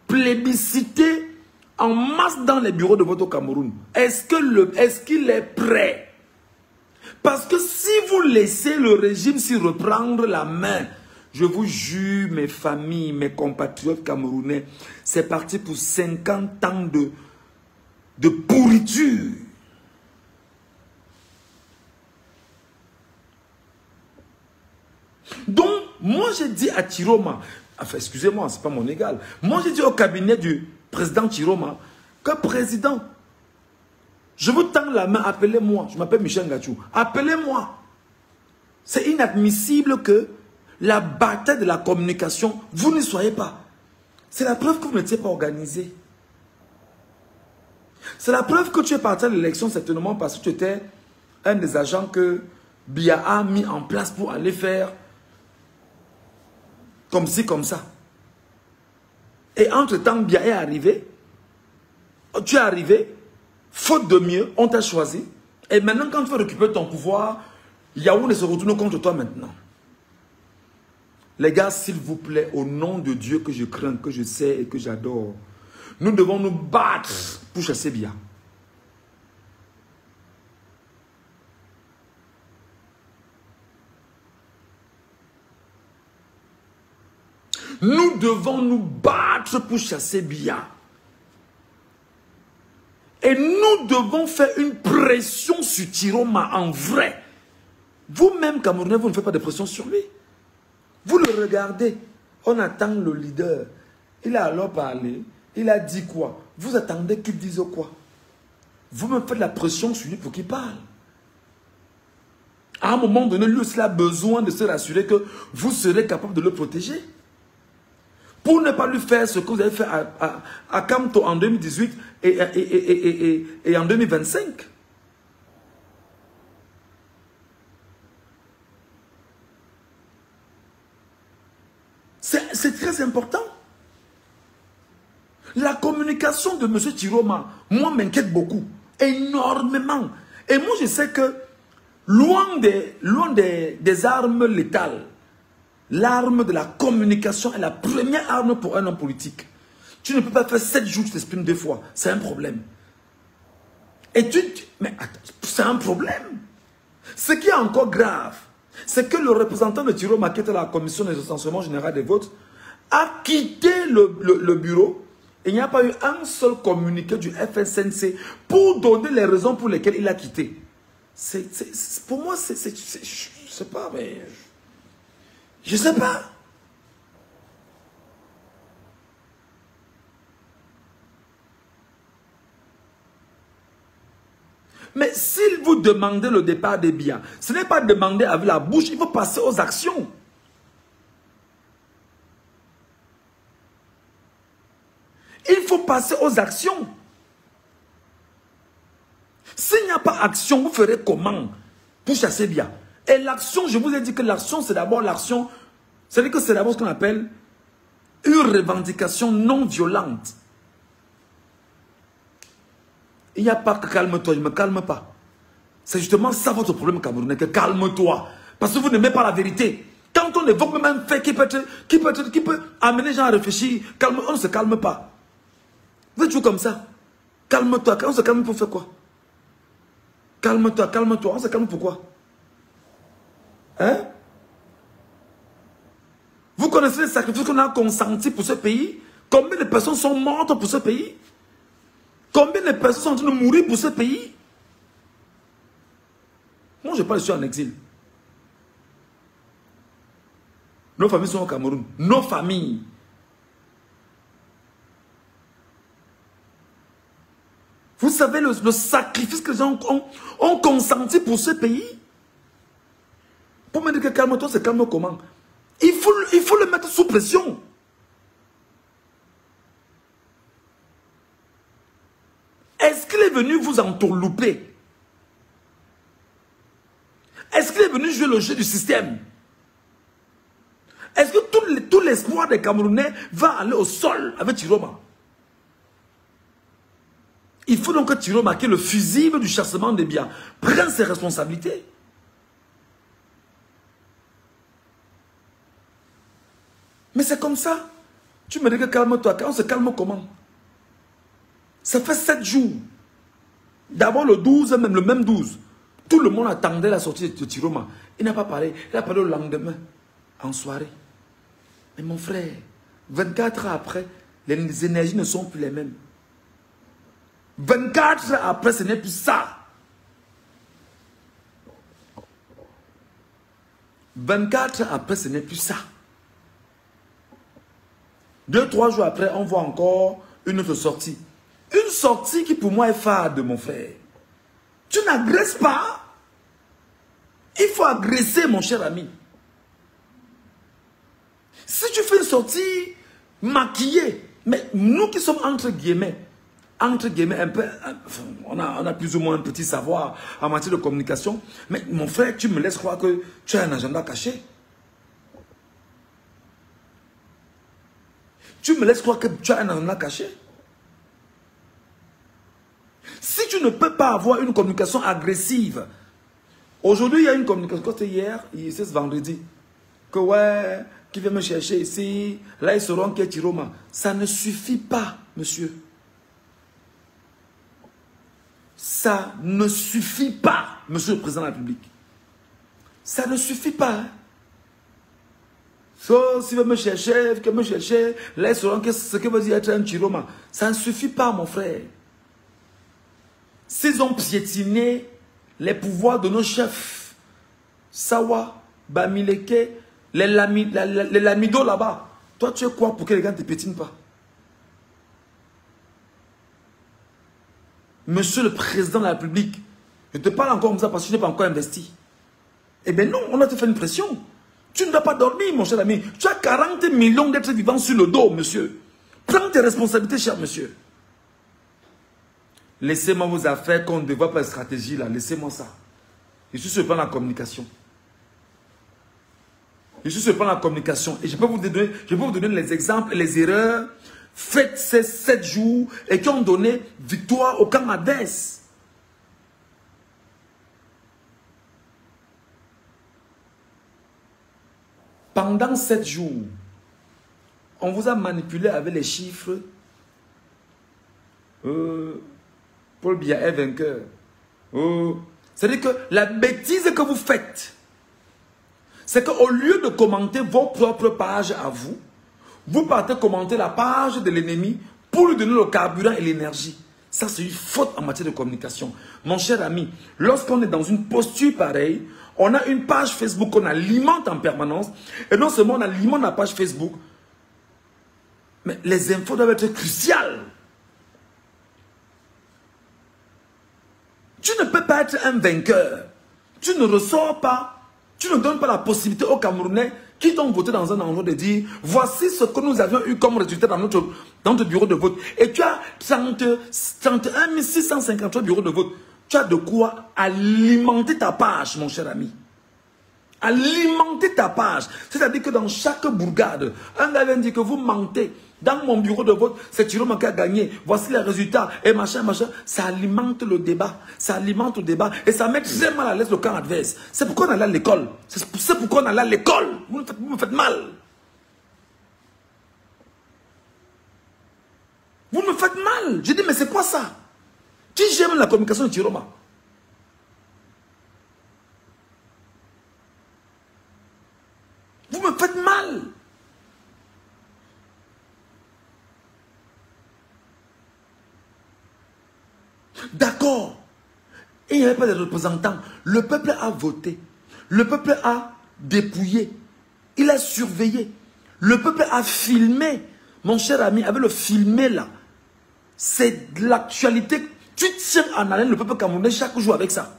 [SPEAKER 1] plébiscité en masse dans les bureaux de vote au Cameroun? Est-ce qu'il est prêt? Parce que si vous laissez le régime s'y reprendre la main, je vous jure, mes familles, mes compatriotes camerounais, c'est parti pour 50 ans de pourriture. Donc, moi j'ai dit à Chiroma, enfin excusez-moi, c'est pas mon égal, moi j'ai dit au cabinet du président Chiroma, que président, je vous tends la main, appelez-moi, je m'appelle Michel Ngachou, appelez-moi. C'est inadmissible que la bataille de la communication, vous ne soyez pas. C'est la preuve que vous n'étiez pas organisé. C'est la preuve que tu es parti à l'élection certainement parce que tu étais un des agents que Biya a mis en place pour aller faire comme ci, comme ça. Et entre-temps, Biya est arrivé. Tu es arrivé, faute de mieux, on t'a choisi. Et maintenant, quand tu veux récupérer ton pouvoir, Yaoundé se retourne contre toi maintenant. Les gars, s'il vous plaît, au nom de Dieu que je crains, que je sais et que j'adore, nous devons nous battre pour chasser Biya. Nous devons nous battre pour chasser Biya. Et nous devons faire une pression sur Chiroma en vrai. Vous-même, Camerounais, vous ne faites pas de pression sur lui. Vous le regardez. On attend le leader. Il a alors parlé. Il a dit quoi? Vous attendez qu'il dise quoi? Vous me faites la pression sur lui pour qu'il parle. À un moment donné, lui aussi a besoin de se rassurer que vous serez capable de le protéger. Pour ne pas lui faire ce que vous avez fait à Kamto en 2018 et en 2025. C'est très important. La communication de M. Chiroma, moi, m'inquiète beaucoup. Énormément. Et moi, je sais que loin des armes létales, l'arme de la communication est la première arme pour un homme politique. Tu ne peux pas faire 7 jours, tu t'exprimes 2 fois. C'est un problème. Et mais c'est un problème. Ce qui est encore grave, c'est que le représentant de Chiroma, qui était à la commission des recensements généraux des votes, a quitté le bureau. Et il n'y a pas eu un seul communiqué du FSNC pour donner les raisons pour lesquelles il a quitté. Pour moi, je sais pas, mais... Je sais pas. Mais s'il vous demandez le départ des Biya, ce n'est pas demander avec la bouche, il faut passer aux actions. Il faut passer aux actions. S'il n'y a pas action, vous ferez comment pour chasser Biya? Et l'action, je vous ai dit que l'action, c'est d'abord l'action, c'est-à-dire que c'est d'abord ce qu'on appelle une revendication non violente. Il n'y a pas que calme-toi, je ne me calme pas. C'est justement ça votre problème camerounais, que calme-toi. Parce que vous n'aimez pas la vérité. Quand on évoque même un fait qui peut amener les gens à réfléchir, on ne se calme pas. Vous êtes toujours comme ça. Calme-toi. On se calme pour faire quoi? Calme-toi, calme-toi. On se calme pourquoi? Hein? Vous connaissez les sacrifices qu'on a consentis pour ce pays? Combien de personnes sont mortes pour ce pays? Combien de personnes sont en train de mourir pour ce pays? Moi, je parle, je suis en exil. Nos familles sont au Cameroun. Nos familles. Vous savez le sacrifice que les gens ont consenti pour ce pays? Pour me dire que calme-toi, c'est calme comment? Il faut le mettre sous pression. Est-ce qu'il est venu vous entourlouper? Est-ce qu'il est venu jouer le jeu du système? Est-ce que tout l'espoir des Camerounais va aller au sol avec Chiroma? Il faut donc que Chiroma, qui est le fusible du chassement des biens, prenne ses responsabilités. Mais c'est comme ça. Tu me dis que calme-toi. On se calme comment? Ça fait 7 jours. D'abord le 12, même le même 12. Tout le monde attendait la sortie de Chiroma. Il n'a pas parlé. Il a parlé le lendemain, en soirée. Mais mon frère, 24 heures après, les énergies ne sont plus les mêmes. 24 heures après, ce n'est plus ça. 24 heures après, ce n'est plus ça. 2-3 jours après, on voit encore une autre sortie. Une sortie qui pour moi est fade, mon frère. Tu n'agresses pas. Il faut agresser, mon cher ami. Si tu fais une sortie maquillée, mais nous qui sommes entre guillemets un peu, on a plus ou moins un petit savoir en matière de communication, mais mon frère, tu me laisses croire que tu as un agenda caché. Tu me laisses croire que tu as un agenda caché. Si tu ne peux pas avoir une communication agressive, aujourd'hui il y a une communication, quand c'était hier, c'est ce vendredi, que ouais, qui vient me chercher ici, là ils sauront qu'il y a Chiroma. Ça ne suffit pas, monsieur. Ça ne suffit pas, monsieur le président de la République. Ça ne suffit pas. Hein. So, s'il veut me chercher, là ils sauront ce que veut dire être un Chiroma. Ça ne suffit pas, mon frère. S'ils ont piétiné les pouvoirs de nos chefs, Sawa, Bamileke, les Lamido là-bas, toi tu es quoi pour que les gars ne te piétinent pas? Monsieur le président de la République, je te parle encore comme ça parce que je n'ai pas encore investi. Eh bien non, on a te fait une pression. Tu ne dois pas dormir, mon cher ami. Tu as 40 millions d'êtres vivants sur le dos, monsieur. Prends tes responsabilités, cher monsieur. Laissez-moi vos affaires qu'on ne dévoile pas de stratégie là. Laissez-moi ça. Je suis sur le plan de la communication. Je suis sur le plan de la communication. Et je peux vous donner les exemples et les erreurs faites ces 7 jours et qui ont donné victoire au camp Hadès. Pendant 7 jours, on vous a manipulé avec les chiffres. Paul Biya est vainqueur. C'est-à-dire que la bêtise que vous faites, c'est qu'au lieu de commenter vos propres pages à vous, vous partez commenter la page de l'ennemi pour lui donner le carburant et l'énergie. Ça, c'est une faute en matière de communication. Mon cher ami, lorsqu'on est dans une posture pareille, on a une page Facebook qu'on alimente en permanence. Et non seulement on alimente la page Facebook, mais les infos doivent être cruciales. Tu ne peux pas être un vainqueur. Tu ne ressors pas, tu ne donnes pas la possibilité aux Camerounais qui t'ont voté dans un endroit de dire voici ce que nous avions eu comme résultat dans notre bureau de vote. Et tu as 31 653 bureaux de vote. Tu as de quoi alimenter ta page, mon cher ami. Alimenter ta page. C'est-à-dire que dans chaque bourgade, un gars vient dire que vous mentez. Dans mon bureau de vote, c'est Chiroma qui a gagné. Voici les résultats. Et machin, machin. Ça alimente le débat. Ça alimente le débat. Et ça met très mal à l'aise le camp adverse. C'est pourquoi on allait à l'école. C'est pourquoi on allait à l'école. Vous me faites mal. Vous me faites mal. Je dis, mais c'est quoi ça? Qui j'aime la communication de Chiroma? Vous me faites mal.
[SPEAKER 2] D'accord. Et il n'y avait pas de représentants. Le peuple a voté. Le peuple a dépouillé. Il a surveillé. Le peuple a filmé. Mon cher ami, avec le filmé là, c'est de l'actualité. Tu tiens en haleine le peuple camerounais chaque jour avec ça.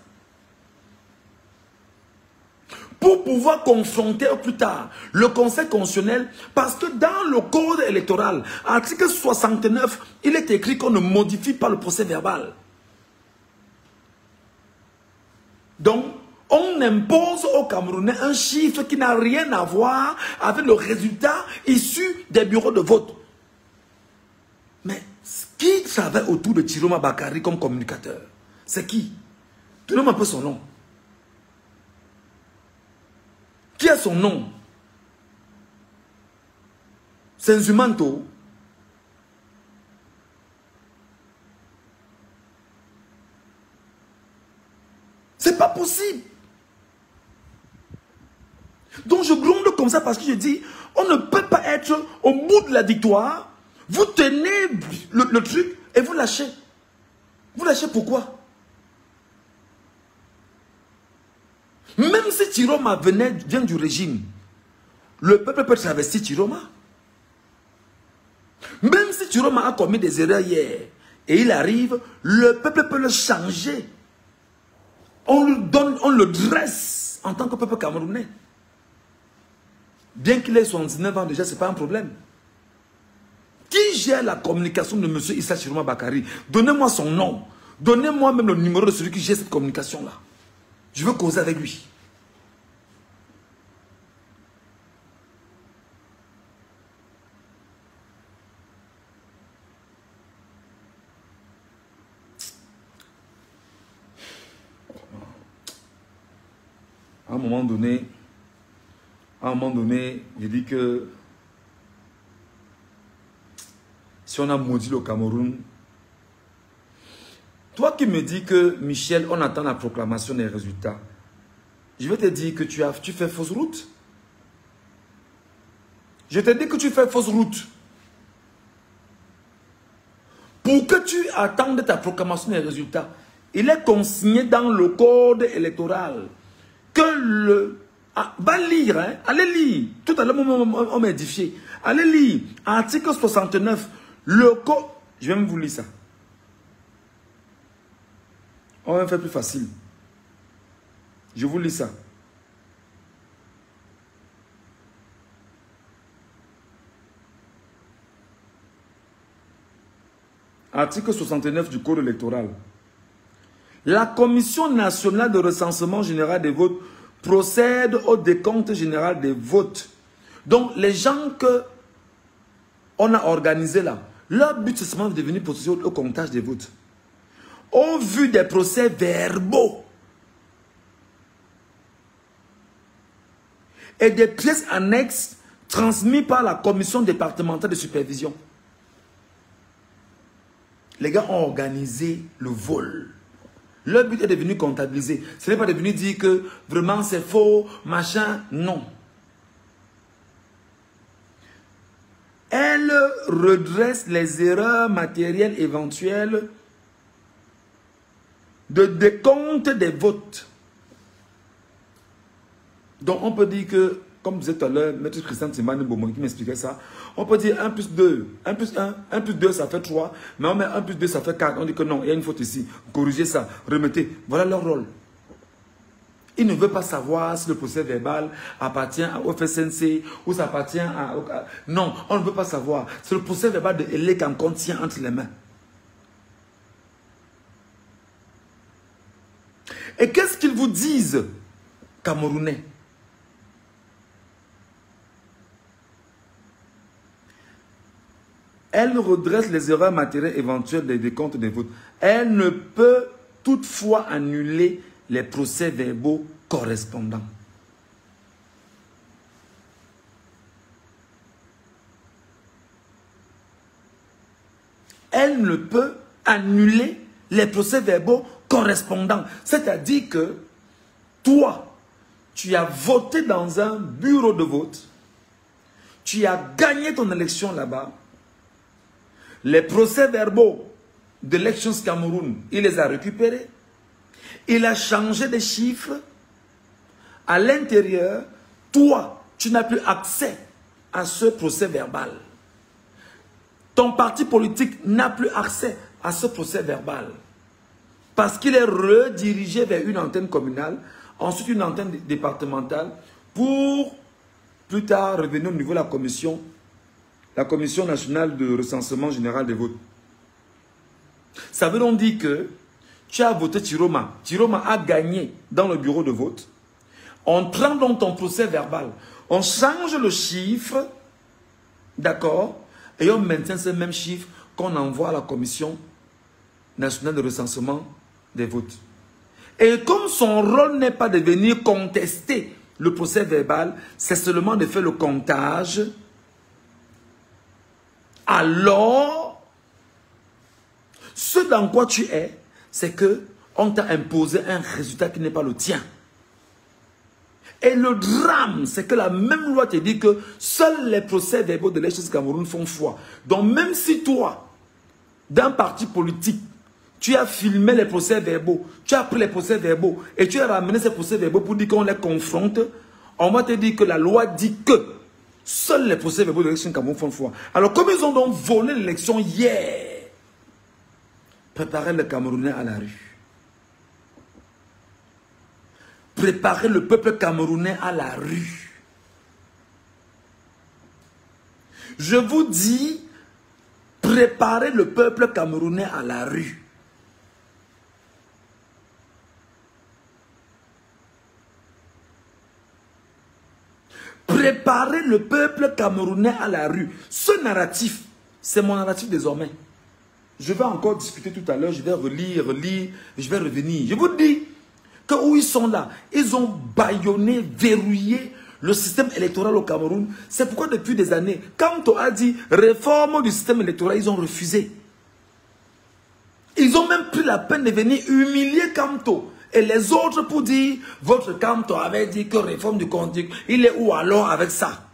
[SPEAKER 2] Pour pouvoir confronter au plus tard le Conseil constitutionnel, parce que dans le code électoral, article 69, il est écrit qu'on ne modifie pas le procès verbal. Donc, on impose aux Camerounais un chiffre qui n'a rien à voir avec le résultat issu des bureaux de vote. Mais qui travaille autour de Chiroma Bakary comme communicateur? C'est qui? Donnez-moi un peu son nom. Qui a son nom? C'est Nzumanto. C'est pas possible. Donc je gronde comme ça parce que je dis, on ne peut pas être au bout de la victoire. Vous tenez le truc et vous lâchez. Vous lâchez pourquoi? Même si Chiroma vient du régime, le peuple peut travestir Chiroma. Même si Chiroma a commis des erreurs hier et il arrive, le peuple peut le changer. On le donne, on le dresse en tant que peuple camerounais. Bien qu'il ait 79 ans déjà, ce n'est pas un problème. Qui gère la communication de M. Issa Chiroma Bakary? Donnez-moi son nom. Donnez-moi même le numéro de celui qui gère cette communication-là. Je veux causer avec lui. À un moment donné, je dis que si on a maudit le Cameroun, toi qui me dis que Michel, on attend la proclamation des résultats, je vais te dire que tu fais fausse route. Je te dis que tu fais fausse route. Pour que tu attendes ta proclamation des résultats, il est consigné dans le code électoral que le... Ah, va lire, hein? Allez lire. Tout à l'heure, on m'a édifié. Allez lire. Article 69. Le code... Je vais même vous lire ça. On va faire plus facile. Je vous lis ça. Article 69 du code électoral. La Commission nationale de recensement général des votes procède au décompte général des votes. Donc, les gens que on a organisés là, leur but c'est seulement de venir procéder au comptage des votes. Au vu des procès verbaux et des pièces annexes transmises par la commission départementale de supervision, les gars ont organisé le vol. Leur but est de venir comptabiliser. Ce n'est pas de venir dire que vraiment c'est faux, machin. Non. Elle redresse les erreurs matérielles éventuelles de décompte des votes. Donc on peut dire que, comme disait tout à l'heure, Maître Christian Timane Bomon qui m'expliquait ça, on peut dire 1 plus 2, 1 plus 1, 1 plus 2 ça fait 3, mais on met 1 plus 2 ça fait 4, on dit que non, il y a une faute ici, corrigez ça, remettez, voilà leur rôle. Ils ne veulent pas savoir si le procès verbal appartient au FSNC ou ça appartient à... Non, on ne veut pas savoir, c'est le procès verbal de Elek qu'on tient entre les mains. Et qu'est-ce qu'ils vous disent, Camerounais? Elle redresse les erreurs matérielles éventuelles des décomptes des votes. Elle ne peut toutefois annuler les procès verbaux correspondants. Elle ne peut annuler les procès verbaux correspondants. C'est-à-dire que toi, tu as voté dans un bureau de vote, tu as gagné ton élection là-bas, les procès verbaux d'Elections Cameroun, il les a récupérés. Il a changé des chiffres. À l'intérieur, toi, tu n'as plus accès à ce procès verbal. Ton parti politique n'a plus accès à ce procès verbal. Parce qu'il est redirigé vers une antenne communale, ensuite une antenne départementale, pour plus tard revenir au niveau de la commission nationale de recensement général des votes. Ça veut donc dire que tu as voté Chiroma. Chiroma a gagné dans le bureau de vote. On prend donc ton procès verbal. On change le chiffre, d'accord, et on maintient ce même chiffre qu'on envoie à la commission nationale de recensement des votes. Et comme son rôle n'est pas de venir contester le procès verbal, c'est seulement de faire le comptage, alors, ce dans quoi tu es, c'est que on t'a imposé un résultat qui n'est pas le tien. Et le drame, c'est que la même loi te dit que seuls les procès verbaux de l'Église Cameroun font foi. Donc même si toi, d'un parti politique, tu as filmé les procès verbaux, tu as pris les procès verbaux et tu as ramené ces procès verbaux pour dire qu'on les confronte, on va te dire que la loi dit que seuls les procès verbaux de l'Église Cameroun font foi. Alors comme ils ont donc volé l'élection hier, préparez le Camerounais à la rue. Préparez le peuple camerounais à la rue. Je vous dis, préparez le peuple camerounais à la rue. Préparez le peuple camerounais à la rue. Ce narratif, c'est mon narratif désormais. Je vais encore discuter tout à l'heure, je vais relire, je vais revenir. Je vous dis que où ils sont là, ils ont bâillonné, verrouillé le système électoral au Cameroun. C'est pourquoi depuis des années, quand on a dit réforme du système électoral, ils ont refusé. Ils ont même pris la peine de venir humilier Kamto et les autres pour dire votre Kamto avait dit que réforme du conduit, il est où alors avec ça?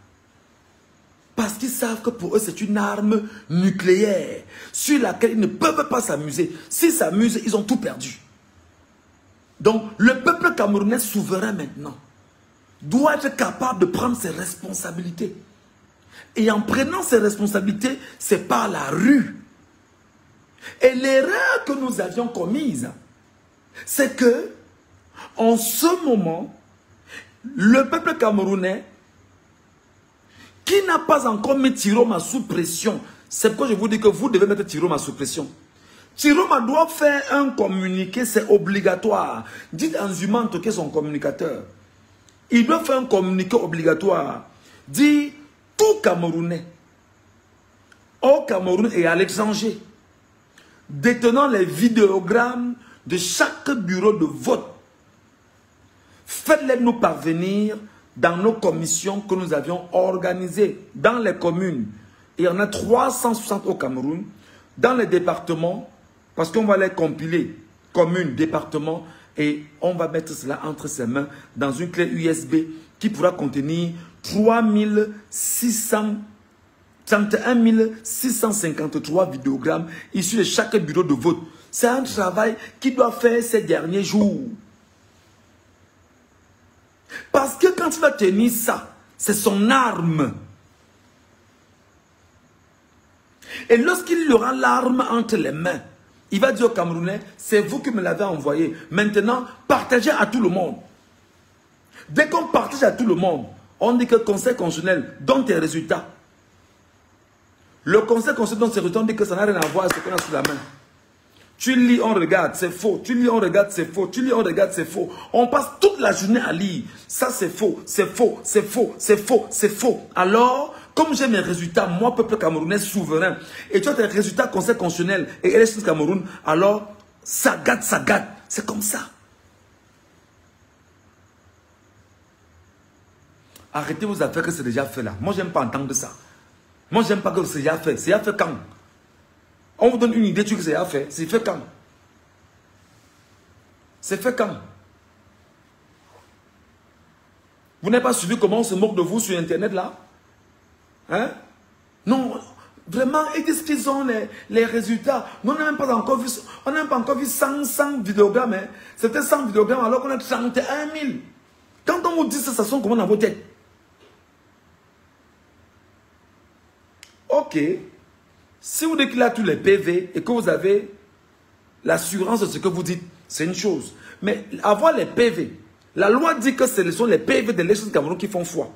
[SPEAKER 2] Parce qu'ils savent que pour eux c'est une arme nucléaire sur laquelle ils ne peuvent pas s'amuser. S'ils s'amusent, ils ont tout perdu. Donc le peuple camerounais souverain maintenant doit être capable de prendre ses responsabilités. Et en prenant ses responsabilités, c'est par la rue. Et l'erreur que nous avions commise, c'est que, en ce moment, le peuple camerounais, qui n'a pas encore mis Chiroma sous pression, c'est pourquoi je vous dis que vous devez mettre Chiroma sous pression. Chiroma doit faire un communiqué, c'est obligatoire. Dites à Nzumante qui est son communicateur. Il doit faire un communiqué obligatoire. Dit tout Camerounais, au Cameroun et à l'étranger, détenant les vidéogrammes de chaque bureau de vote, faites-les nous parvenir dans nos commissions que nous avions organisées dans les communes. Il y en a 360 au Cameroun, dans les départements, parce qu'on va les compiler, communes, départements, et on va mettre cela entre ses mains dans une clé USB qui pourra contenir 31 653 vidéogrammes issus de chaque bureau de vote. C'est un travail qu'il doit faire ces derniers jours. Parce que quand il va tenir ça, c'est son arme. Et lorsqu'il aura l'arme entre les mains, il va dire aux Camerounais, c'est vous qui me l'avez envoyé. Maintenant, partagez à tout le monde. Dès qu'on partage à tout le monde, on dit que le Conseil constitutionnel donne tes résultats. Le Conseil constitutionnel donne ses résultats, on dit que ça n'a rien à voir avec ce qu'on a sous la main. Tu lis, on regarde, c'est faux. Tu lis, on regarde, c'est faux. Tu lis, on regarde, c'est faux. On passe toute la journée à lire. Ça, c'est faux, c'est faux, c'est faux, c'est faux, c'est faux. Alors, comme j'ai mes résultats, moi, peuple camerounais souverain, et tu as tes résultats Conseil constitutionnel et élections Cameroun, alors, ça gâte, ça gâte. C'est comme ça. Arrêtez vos affaires que c'est déjà fait là. Moi, j'aime pas entendre ça. Moi, j'aime pas que c'est déjà fait. C'est déjà fait quand? On vous donne une idée, tu sais que c'est déjà fait. C'est fait quand? C'est fait quand? Vous n'avez pas suivi comment on se moque de vous sur Internet là? Hein? Non, Vraiment, ils disent qu'ils ont les résultats. Nous, on n'a même pas encore vu, 100 vidéogrammes. Hein. C'était 100 vidéogrammes alors qu'on a 31 000. Quand on vous dit ça, ça sonne comment dans vos têtes? Ok. Si vous dites qu'il a tous les PV et que vous avez l'assurance de ce que vous dites, c'est une chose. Mais avoir les PV, la loi dit que ce sont les PV de l'élection du Cameroun qui font foi.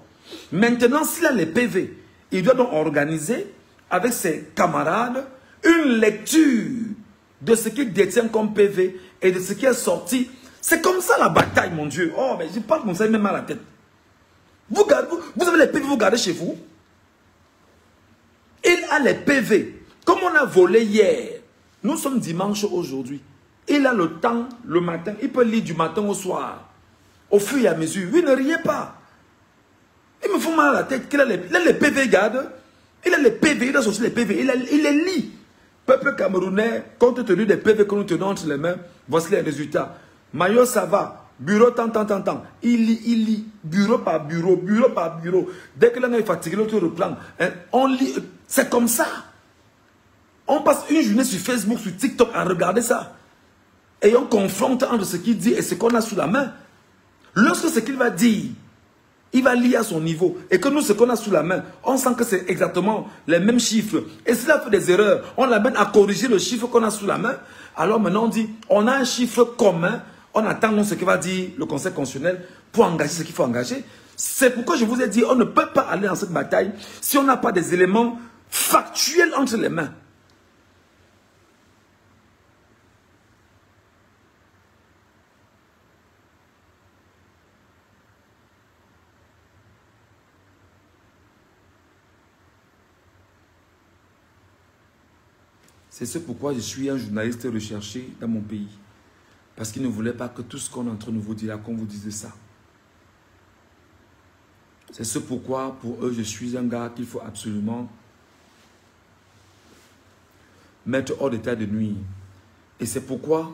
[SPEAKER 2] Maintenant, s'il a les PV, il doit donc organiser avec ses camarades une lecture de ce qu'il détient comme PV et de ce qui est sorti. C'est comme ça la bataille, mon Dieu. Oh, mais je parle comme ça, même à la tête. Vous avez les PV, vous gardez chez vous. Il a les PV. Comme on a volé hier, nous sommes dimanche aujourd'hui. Il a le temps le matin. Il peut lire du matin au soir. Au fur et à mesure. Oui, ne riez pas. Il me fout mal à la tête. Il a les PV, garde. Il a les PV, il a sorti les PV. Il les lit. Peuple camerounais, compte tenu des PV que nous tenons entre les mains, voici les résultats. Maillot, ça va. Bureau, tant. Il lit. Bureau par bureau. Dès que l'un est fatigué, l'autre reprend. On lit. C'est comme ça. On passe une journée sur Facebook, sur TikTok à regarder ça. Et on confronte entre ce qu'il dit et ce qu'on a sous la main. Lorsque ce qu'il va dire, il va lire à son niveau. Et que nous, ce qu'on a sous la main, on sent que c'est exactement les mêmes chiffres. Et s'il a fait des erreurs, on l'amène à corriger le chiffre qu'on a sous la main. Alors maintenant, on dit, on a un chiffre commun. On attend ce que va dire le Conseil constitutionnel pour engager ce qu'il faut engager. C'est pourquoi je vous ai dit, on ne peut pas aller dans cette bataille si on n'a pas des éléments factuels entre les mains. C'est ce pourquoi je suis un journaliste recherché dans mon pays. Parce qu'ils ne voulaient pas que tout ce qu'on est en train de vous dire là, qu'on vous dise ça. C'est ce pourquoi, pour eux, je suis un gars qu'il faut absolument mettre hors d'état de nuire. Et c'est pourquoi,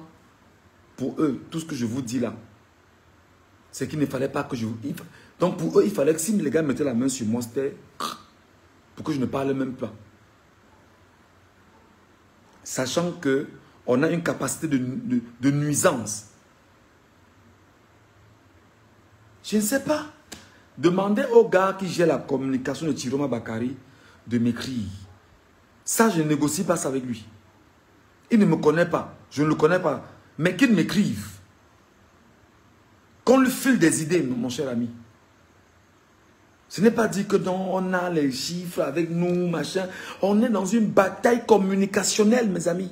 [SPEAKER 2] pour eux, tout ce que je vous dis là, c'est qu'il ne fallait pas que je vous... Donc pour eux, il fallait que si les gars mettaient la main sur moi, c'était pour que je ne parle même pas. Sachant qu'on a une capacité de nuisance. Je ne sais pas. Demandez au gars qui gère la communication de Chiroma Bakary de m'écrire. Ça, je ne négocie pas ça avec lui. Il ne me connaît pas. Je ne le connais pas. Mais qu'il m'écrive. Qu'on lui file des idées, mon cher ami. Ce n'est pas dit que non, on a les chiffres avec nous, machin. On est dans une bataille communicationnelle, mes amis.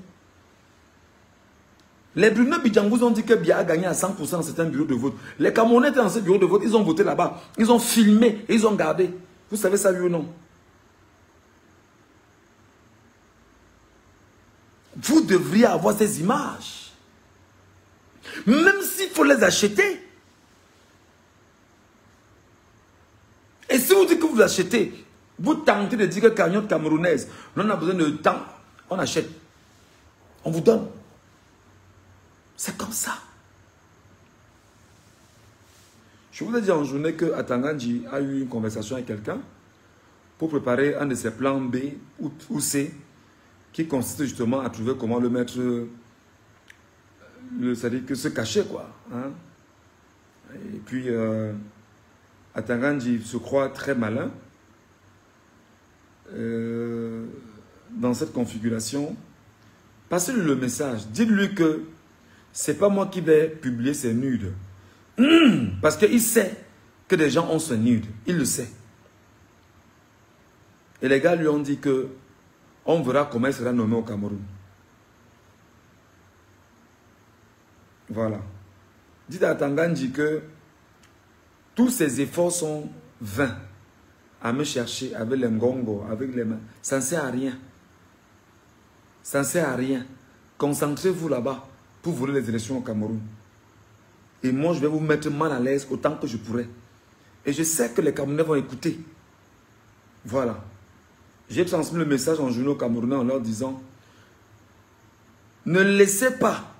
[SPEAKER 2] Les Bruno Bidjan vous ont dit que Biya a gagné à 100% dans certains bureaux de vote. Les Camerounais étaient dans ces bureaux de vote, ils ont voté là-bas. Ils ont filmé et ils ont gardé. Vous savez ça, oui ou non? Vous devriez avoir ces images. Même s'il faut les acheter. Et si vous dites que vous achetez, vous tentez de dire que cagnotte camerounaise, on a besoin de temps, on achète. On vous donne. C'est comme ça. Je vous ai dit en journée que Atangandji a eu une conversation avec quelqu'un pour préparer un de ses plans B ou C qui consiste justement à trouver comment le mettre, c'est-à-dire que se cacher quoi. Hein? Et puis, Atangandji se croit très malin dans cette configuration. Passez-lui le message. Dites-lui que c'est pas moi qui vais publier ces nudes. Parce qu'il sait que des gens ont ce nude. Il le sait. Et les gars lui ont dit que on verra comment il sera nommé au Cameroun. Voilà. Dites à Atangandji que tous ses efforts sont vains à me chercher avec les ngongos, avec les mains. Ça ne sert à rien. Ça ne sert à rien. Concentrez-vous là-bas pour voler les élections au Cameroun. Et moi, je vais vous mettre mal à l'aise autant que je pourrai. Et je sais que les Camerounais vont écouter. Voilà. J'ai transmis le message en journée aux Camerounais en leur disant, ne laissez pas.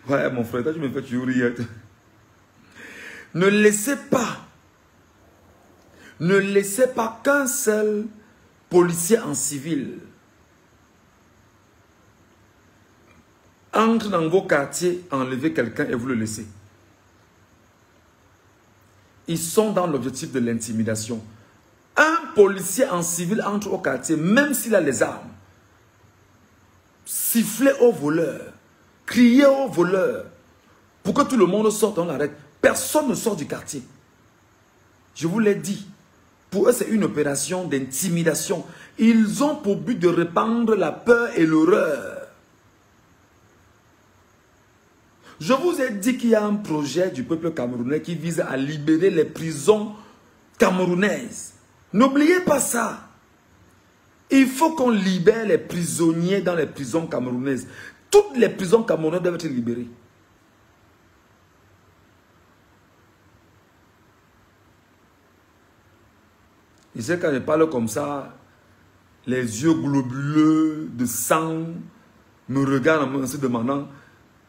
[SPEAKER 2] Ouais, mon frère, toi, tu me fais toujours rire. Ne laissez pas qu'un seul policiers en civil entrent dans vos quartiers, enlever quelqu'un et vous le laissez. Ils sont dans l'objectif de l'intimidation. Un policier en civil entre au quartier, même s'il a les armes. Sifflez aux voleurs, criez aux voleurs, pour que tout le monde sorte, on l'arrête. Personne ne sort du quartier. Je vous l'ai dit. Pour eux, c'est une opération d'intimidation. Ils ont pour but de répandre la peur et l'horreur. Je vous ai dit qu'il y a un projet du peuple camerounais qui vise à libérer les prisons camerounaises. N'oubliez pas ça. Il faut qu'on libère les prisonniers dans les prisons camerounaises. Toutes les prisons camerounaises doivent être libérées. Et c'est quand je parle comme ça, les yeux globuleux de sang me regardent en se demandant,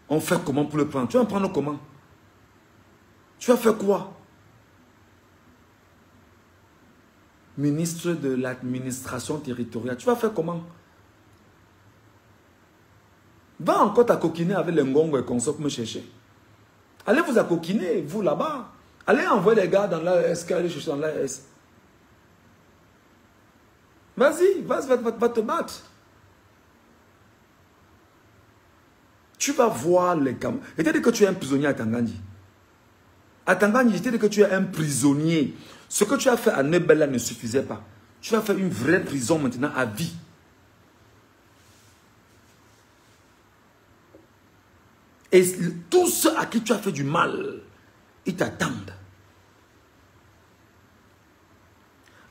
[SPEAKER 2] on fait comment pour le prendre? Tu vas prendre comment? Tu vas faire quoi? Ministre de l'administration territoriale, tu vas faire comment? Va encore t'acoquiner avec les ngongo et consorts me chercher. Allez vous accoquiner, vous là-bas. Allez envoyer les gars dans l'AS, allez chercher dans l'AS. Vas-y, va te battre. Tu vas voir les Camerounais. Et tu as dit que tu es un prisonnier à Tangandji. À Tangandji, je t'ai dit que tu es un prisonnier. Ce que tu as fait à Nebella ne suffisait pas. Tu vas faire une vraie prison maintenant à vie. Et tous ceux à qui tu as fait du mal, ils t'attendent.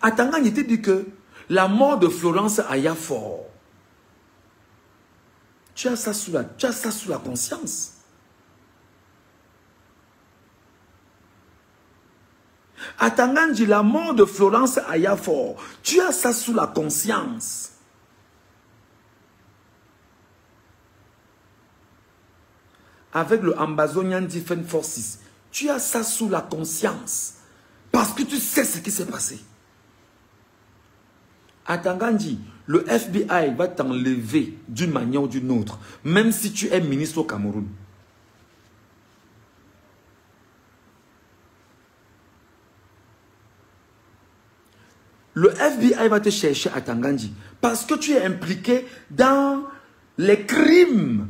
[SPEAKER 2] À Tangandji, je t'ai dit que la mort de Florence Ayafor, tu as ça sous la conscience. À Tangandji, la mort de Florence Ayafor, tu as ça sous la conscience. Avec le Ambazonian Defense Forces, tu as ça sous la conscience. Parce que tu sais ce qui s'est passé. À Tangandji, le FBI va t'enlever d'une manière ou d'une autre, même si tu es ministre au Cameroun. Le FBI va te chercher à Tangandji parce que tu es impliqué dans les crimes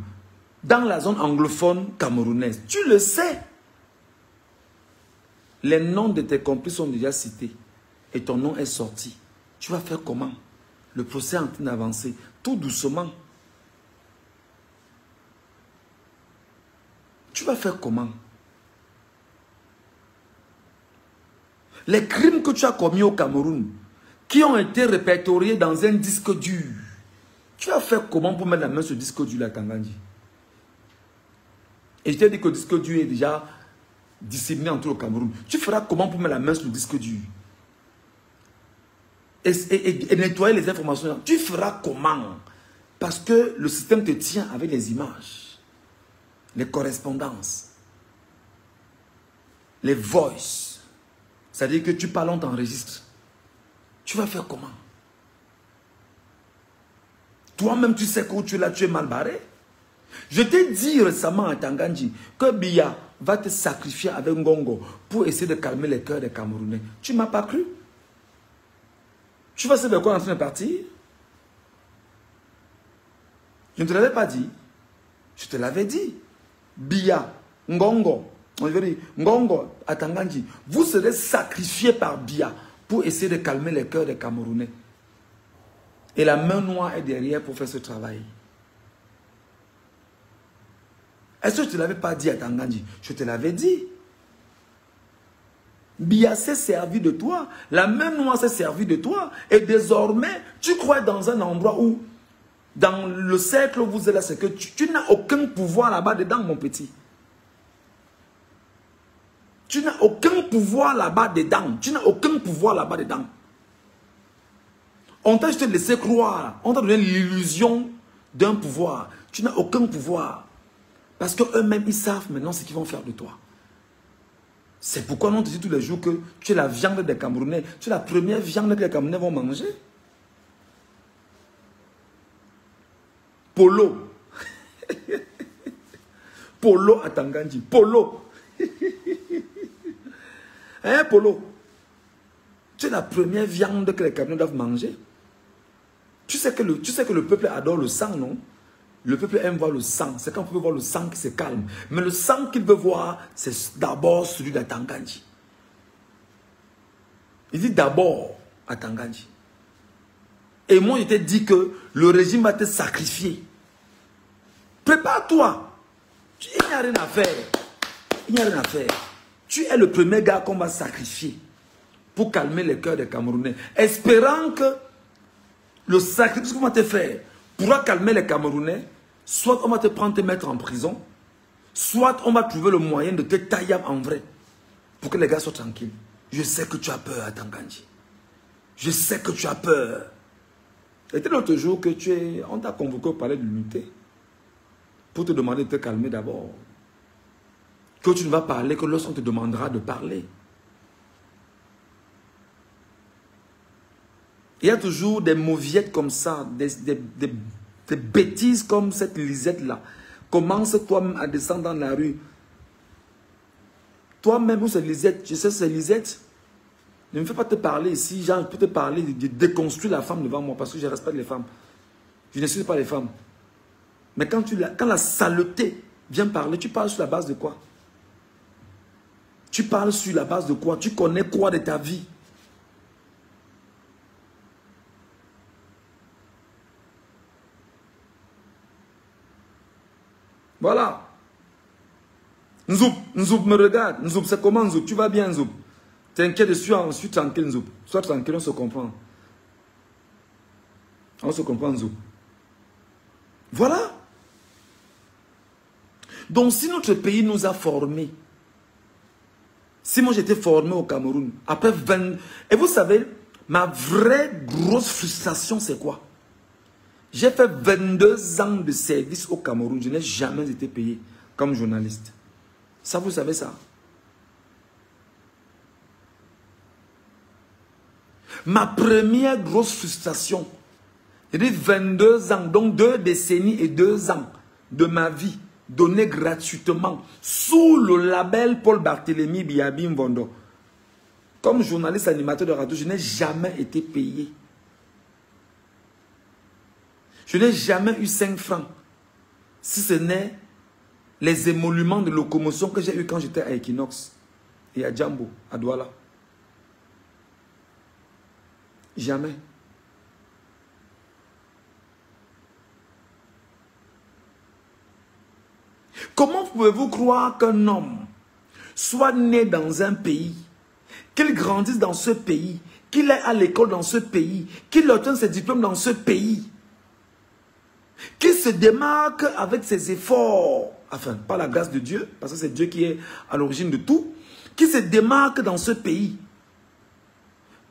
[SPEAKER 2] dans la zone anglophone camerounaise. Tu le sais. Les noms de tes complices sont déjà cités et ton nom est sorti. Tu vas faire comment? Le procès est en train d'avancer, tout doucement. Tu vas faire comment? Les crimes que tu as commis au Cameroun, qui ont été répertoriés dans un disque dur, tu vas faire comment pour mettre la main sur le disque dur à Tangandji? Et je t'ai dit que le disque dur est déjà disséminé en tout le Cameroun. Tu feras comment pour mettre la main sur le disque dur? Et nettoyer les informations. Tu feras comment? Parce que le système te tient avec les images, les correspondances, les voices. C'est-à-dire que tu parles, on t'enregistre. Tu vas faire comment? Toi-même, tu sais que tu es là, tu es mal barré. Je t'ai dit récemment à Tangandji que Biya va te sacrifier avec Ngongo pour essayer de calmer les cœurs des Camerounais. Tu ne m'as pas cru? Tu vas savoir quoi en train de partir? Je ne te l'avais pas dit. Je te l'avais dit. Biya, Ngongo, on veut dire, Ngongo à Tangandji, vous serez sacrifiés par Biya pour essayer de calmer les cœurs des Camerounais. Et la main noire est derrière pour faire ce travail. Est-ce que je ne te l'avais pas dit à Tangandji? Je te l'avais dit. Biya s'est servi de toi. La main noire s'est servie de toi. Et désormais, tu crois dans un endroit où, dans le cercle où vous êtes là, c'est que tu n'as aucun pouvoir là-bas dedans, mon petit. Tu n'as aucun pouvoir là-bas dedans. Tu n'as aucun pouvoir là-bas dedans. On t'a juste laissé croire. On t'a donné l'illusion d'un pouvoir. Tu n'as aucun pouvoir. Parce qu'eux-mêmes, ils savent maintenant ce qu'ils vont faire de toi. C'est pourquoi on te dit tous les jours que tu es la viande des Camerounais. Tu es la première viande que les Camerounais vont manger. Polo. Polo à Tangandji. Polo. Hein, Polo? Tu es la première viande que les Camerounais doivent manger. Tu sais que le peuple adore le sang, non? Le peuple aime voir le sang. C'est quand on peut voir le sang qui se calme. Mais le sang qu'il veut voir, c'est d'abord celui d'Atangandji. Il dit d'abord Atangandji. Et moi, je t'ai dit que le régime va te sacrifier. Prépare-toi. Il n'y a rien à faire. Il n'y a rien à faire. Tu es le premier gars qu'on va sacrifier pour calmer les cœurs des Camerounais. Espérant que le sacrifice qu'on va te faire pourra calmer les Camerounais. Soit on va te prendre, te mettre en prison. Soit on va trouver le moyen de te tailler en vrai. Pour que les gars soient tranquilles. Je sais que tu as peur, Atangandji. Je sais que tu as peur. C'était l'autre jour que on t'a convoqué au palais de l'unité pour te demander de te calmer d'abord. Que tu ne vas parler que lorsqu'on te demandera de parler. Il y a toujours des mauviettes comme ça, des bêtises comme cette Lisette-là. Commence toi-même à descendre dans la rue. Toi-même, où c'est Lisette? Je sais c'est Lisette. Ne me fais pas te parler ici. Genre, je peux te parler de déconstruire la femme devant moi parce que je respecte les femmes. Je ne suis pas les femmes. Mais quand la saleté vient parler, tu parles sur la base de quoi? Tu parles sur la base de quoi? Tu connais quoi de ta vie? Voilà. Nzoub me regarde. Nzoub, c'est comment Nzoub? Tu vas bien Nzoub? T'inquiète, je suis tranquille Nzoub. Sois tranquille, on se comprend. On se comprend Nzoub. Voilà. Donc si notre pays nous a formés, si moi j'étais formé au Cameroun, après 20... Et vous savez, ma vraie grosse frustration c'est quoi? J'ai fait 22 ans de service au Cameroun. Je n'ai jamais été payé comme journaliste. Ça, vous savez ça? Ma première grosse frustration, j'ai dit 22 ans, donc 2 décennies et 2 ans de ma vie donnés gratuitement sous le label Paul Barthélémy Biabi Mvondo. Comme journaliste animateur de radio, je n'ai jamais été payé. Je n'ai jamais eu 5 francs. Si ce n'est les émoluments de locomotion que j'ai eu quand j'étais à Equinox et à Djambo, à Douala. Jamais. Comment pouvez-vous croire qu'un homme soit né dans un pays, qu'il grandisse dans ce pays, qu'il est à l'école dans ce pays, qu'il obtienne ses diplômes dans ce pays, qu'il se démarque avec ses efforts, enfin, par la grâce de Dieu, parce que c'est Dieu qui est à l'origine de tout, qu'il se démarque dans ce pays,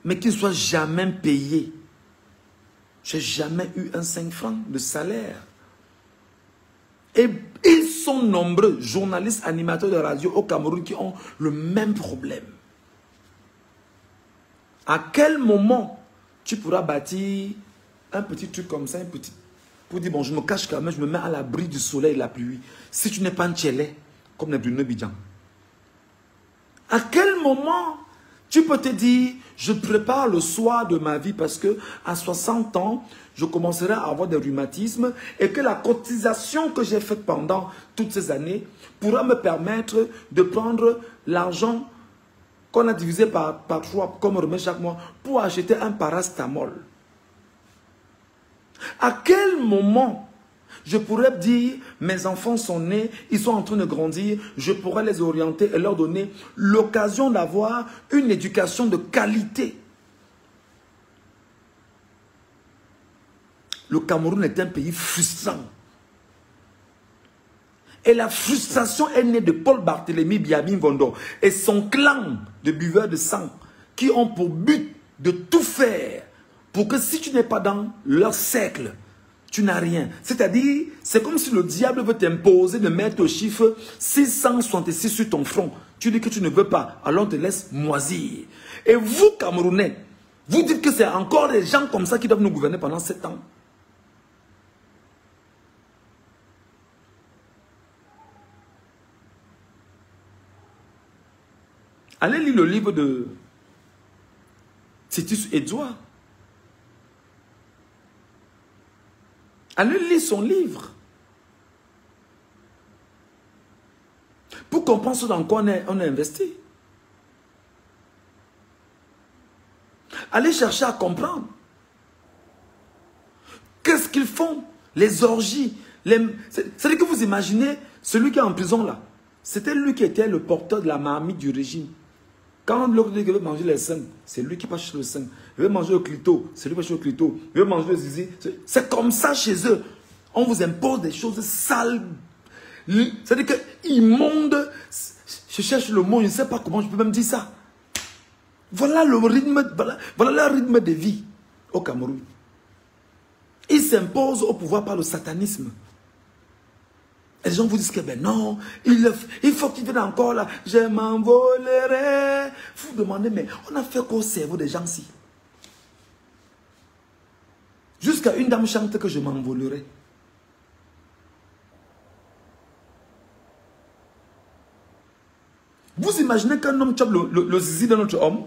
[SPEAKER 2] mais qu'il ne soit jamais payé. Je n'ai jamais eu un 5 francs de salaire. Et ils sont nombreux, journalistes, animateurs de radio au Cameroun, qui ont le même problème. À quel moment tu pourras bâtir un petit truc comme ça, pour dire, bon, je me cache quand même, je me mets à l'abri du soleil et de la pluie. Si tu n'es pas un tchélé, comme les Bruno Bidjan. À quel moment tu peux te dire, je prépare le soir de ma vie parce que à 60 ans, je commencerai à avoir des rhumatismes et que la cotisation que j'ai faite pendant toutes ces années pourra me permettre de prendre l'argent qu'on a divisé par 3, comme on remet chaque mois, pour acheter un paracétamol. À quel moment je pourrais dire, mes enfants sont nés, ils sont en train de grandir, je pourrais les orienter et leur donner l'occasion d'avoir une éducation de qualité. Le Cameroun est un pays frustrant. Et la frustration est née de Paul Barthélémy Biabi Mvondo et son clan de buveurs de sang qui ont pour but de tout faire pour que si tu n'es pas dans leur cercle, tu n'as rien. C'est-à-dire, c'est comme si le diable veut t'imposer de mettre au chiffre 666 sur ton front. Tu dis que tu ne veux pas, alors on te laisse moisir. Et vous, Camerounais, vous dites que c'est encore des gens comme ça qui doivent nous gouverner pendant 7 ans. Allez lire le livre de Titus Edouard. Allez lire son livre. Pour comprendre ce dans quoi on a investi. Allez chercher à comprendre. Qu'est-ce qu'ils font? Les orgies. C'est-à-dire que vous imaginez, celui qui est en prison là, c'était lui qui était le porteur de la marmite du régime. Quand l'autre dit qu'il veut manger les seins, c'est lui qui passe sur le sein. Il veut manger le clito, c'est lui qui passe sur le clito. Il veut manger le zizi. C'est comme ça chez eux. On vous impose des choses sales. C'est-à-dire que immonde. Je cherche le mot, je ne sais pas comment je peux même dire ça. Voilà le rythme, voilà le rythme de vie au Cameroun. Il s'impose au pouvoir par le satanisme. Et les gens vous disent que ben non, il faut qu'il vienne encore là, je m'envolerai. Vous vous demandez, mais on a fait qu'au cerveau des gens-ci. Jusqu'à une dame chante que je m'envolerai. Vous imaginez qu'un homme chope le zizi de notre homme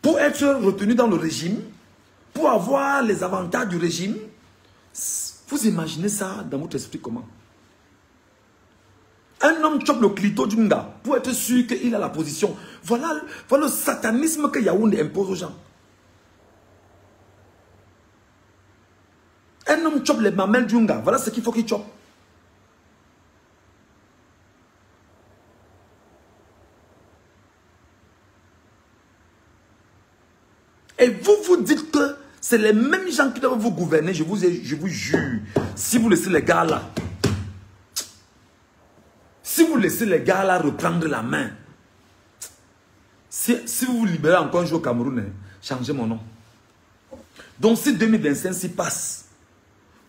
[SPEAKER 2] pour être retenu dans le régime, pour avoir les avantages du régime? Vous imaginez ça dans votre esprit comment? Un homme chope le clito d'un gars pour être sûr qu'il a la position. Voilà le satanisme que Yaoundé impose aux gens. Un homme chope les mamelles d'un gars. Voilà ce qu'il faut qu'il chope. Et vous vous dites que c'est les mêmes gens qui doivent vous gouverner. Je vous jure. Si vous laissez les gars là, si vous laissez les gars là reprendre la main, si vous vous libérez encore un jour au Cameroun, changez mon nom. Donc si 2025 s'y passe,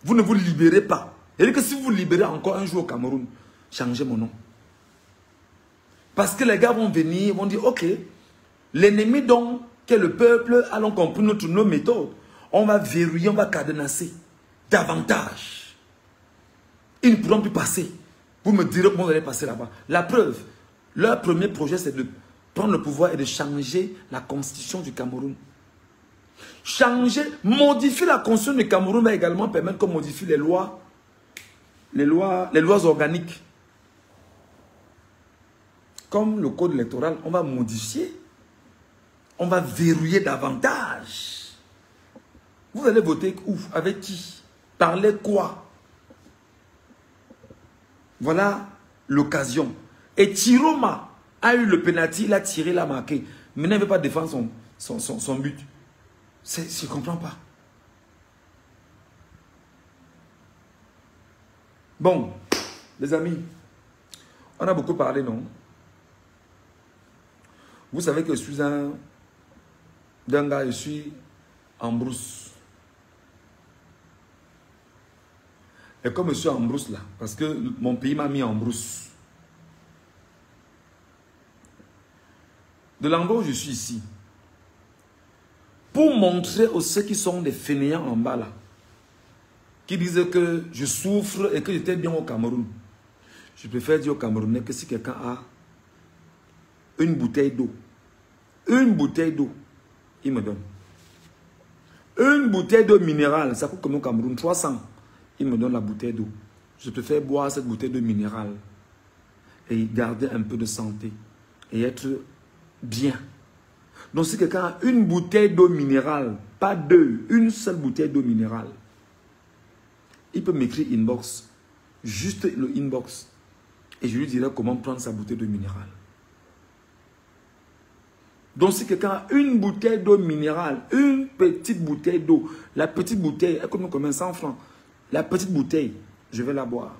[SPEAKER 2] vous ne vous libérez pas. Et que si vous vous libérez encore un jour au Cameroun, changez mon nom. Parce que les gars vont venir, vont dire, ok, l'ennemi donc, que le peuple, allons comprendre nos méthodes. On va verrouiller, on va cadenasser davantage. Ils ne pourront plus passer. Vous me direz comment vous allez passer là-bas. La preuve, leur premier projet, c'est de prendre le pouvoir et de changer la constitution du Cameroun. Changer, modifier la constitution du Cameroun va également permettre qu'on modifie les lois organiques. Comme le code électoral, on va modifier. On va verrouiller davantage. Vous allez voter où? Avec qui? Parler quoi? Voilà l'occasion. Et Tiroma a eu le penalty, il a tiré, il a marqué. Maintenant, il ne veut pas défendre son but. Je ne comprends pas. Bon, les amis, on a beaucoup parlé, non? Vous savez que je suis d'un gars, je suis en brousse. Et comme je suis en brousse là, parce que mon pays m'a mis en brousse. De l'endroit où je suis ici, pour montrer aux ceux qui sont des fainéants en bas là, qui disent que je souffre et que j'étais bien au Cameroun, je préfère dire aux Camerounais que si quelqu'un a une bouteille d'eau, il me donne. Une bouteille d'eau minérale, ça coûte comme au Cameroun, 300. Il me donne la bouteille d'eau. Je préfère boire cette bouteille d'eau minérale et garder un peu de santé et être bien. Donc si quelqu'un a une bouteille d'eau minérale, pas deux, une seule bouteille d'eau minérale, il peut m'écrire inbox, juste le inbox, et je lui dirai comment prendre sa bouteille d'eau minérale. Donc si quelqu'un a une bouteille d'eau minérale, une petite bouteille d'eau, la petite bouteille, elle coûte combien? 100 francs. La petite bouteille, je vais la boire.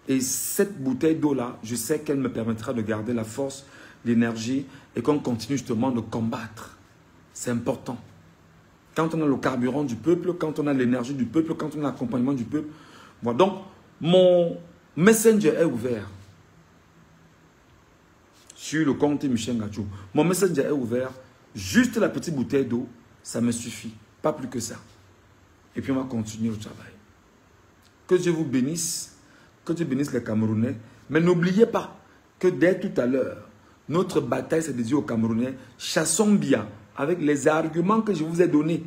[SPEAKER 2] Et cette bouteille d'eau-là, je sais qu'elle me permettra de garder la force, l'énergie et qu'on continue justement de combattre. C'est important. Quand on a le carburant du peuple, quand on a l'énergie du peuple, quand on a l'accompagnement du peuple. Voilà. Donc, mon messenger est ouvert. Sur le compte Michel Ngacho. Mon messenger est ouvert. Juste la petite bouteille d'eau, ça me suffit. Pas plus que ça. Et puis on va continuer le travail. Que Dieu vous bénisse. Que Dieu bénisse les Camerounais. Mais n'oubliez pas que dès tout à l'heure, notre bataille, c'est de dire aux Camerounais, chassons bien avec les arguments que je vous ai donnés.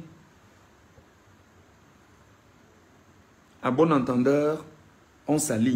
[SPEAKER 2] À bon entendeur, on s'aligne.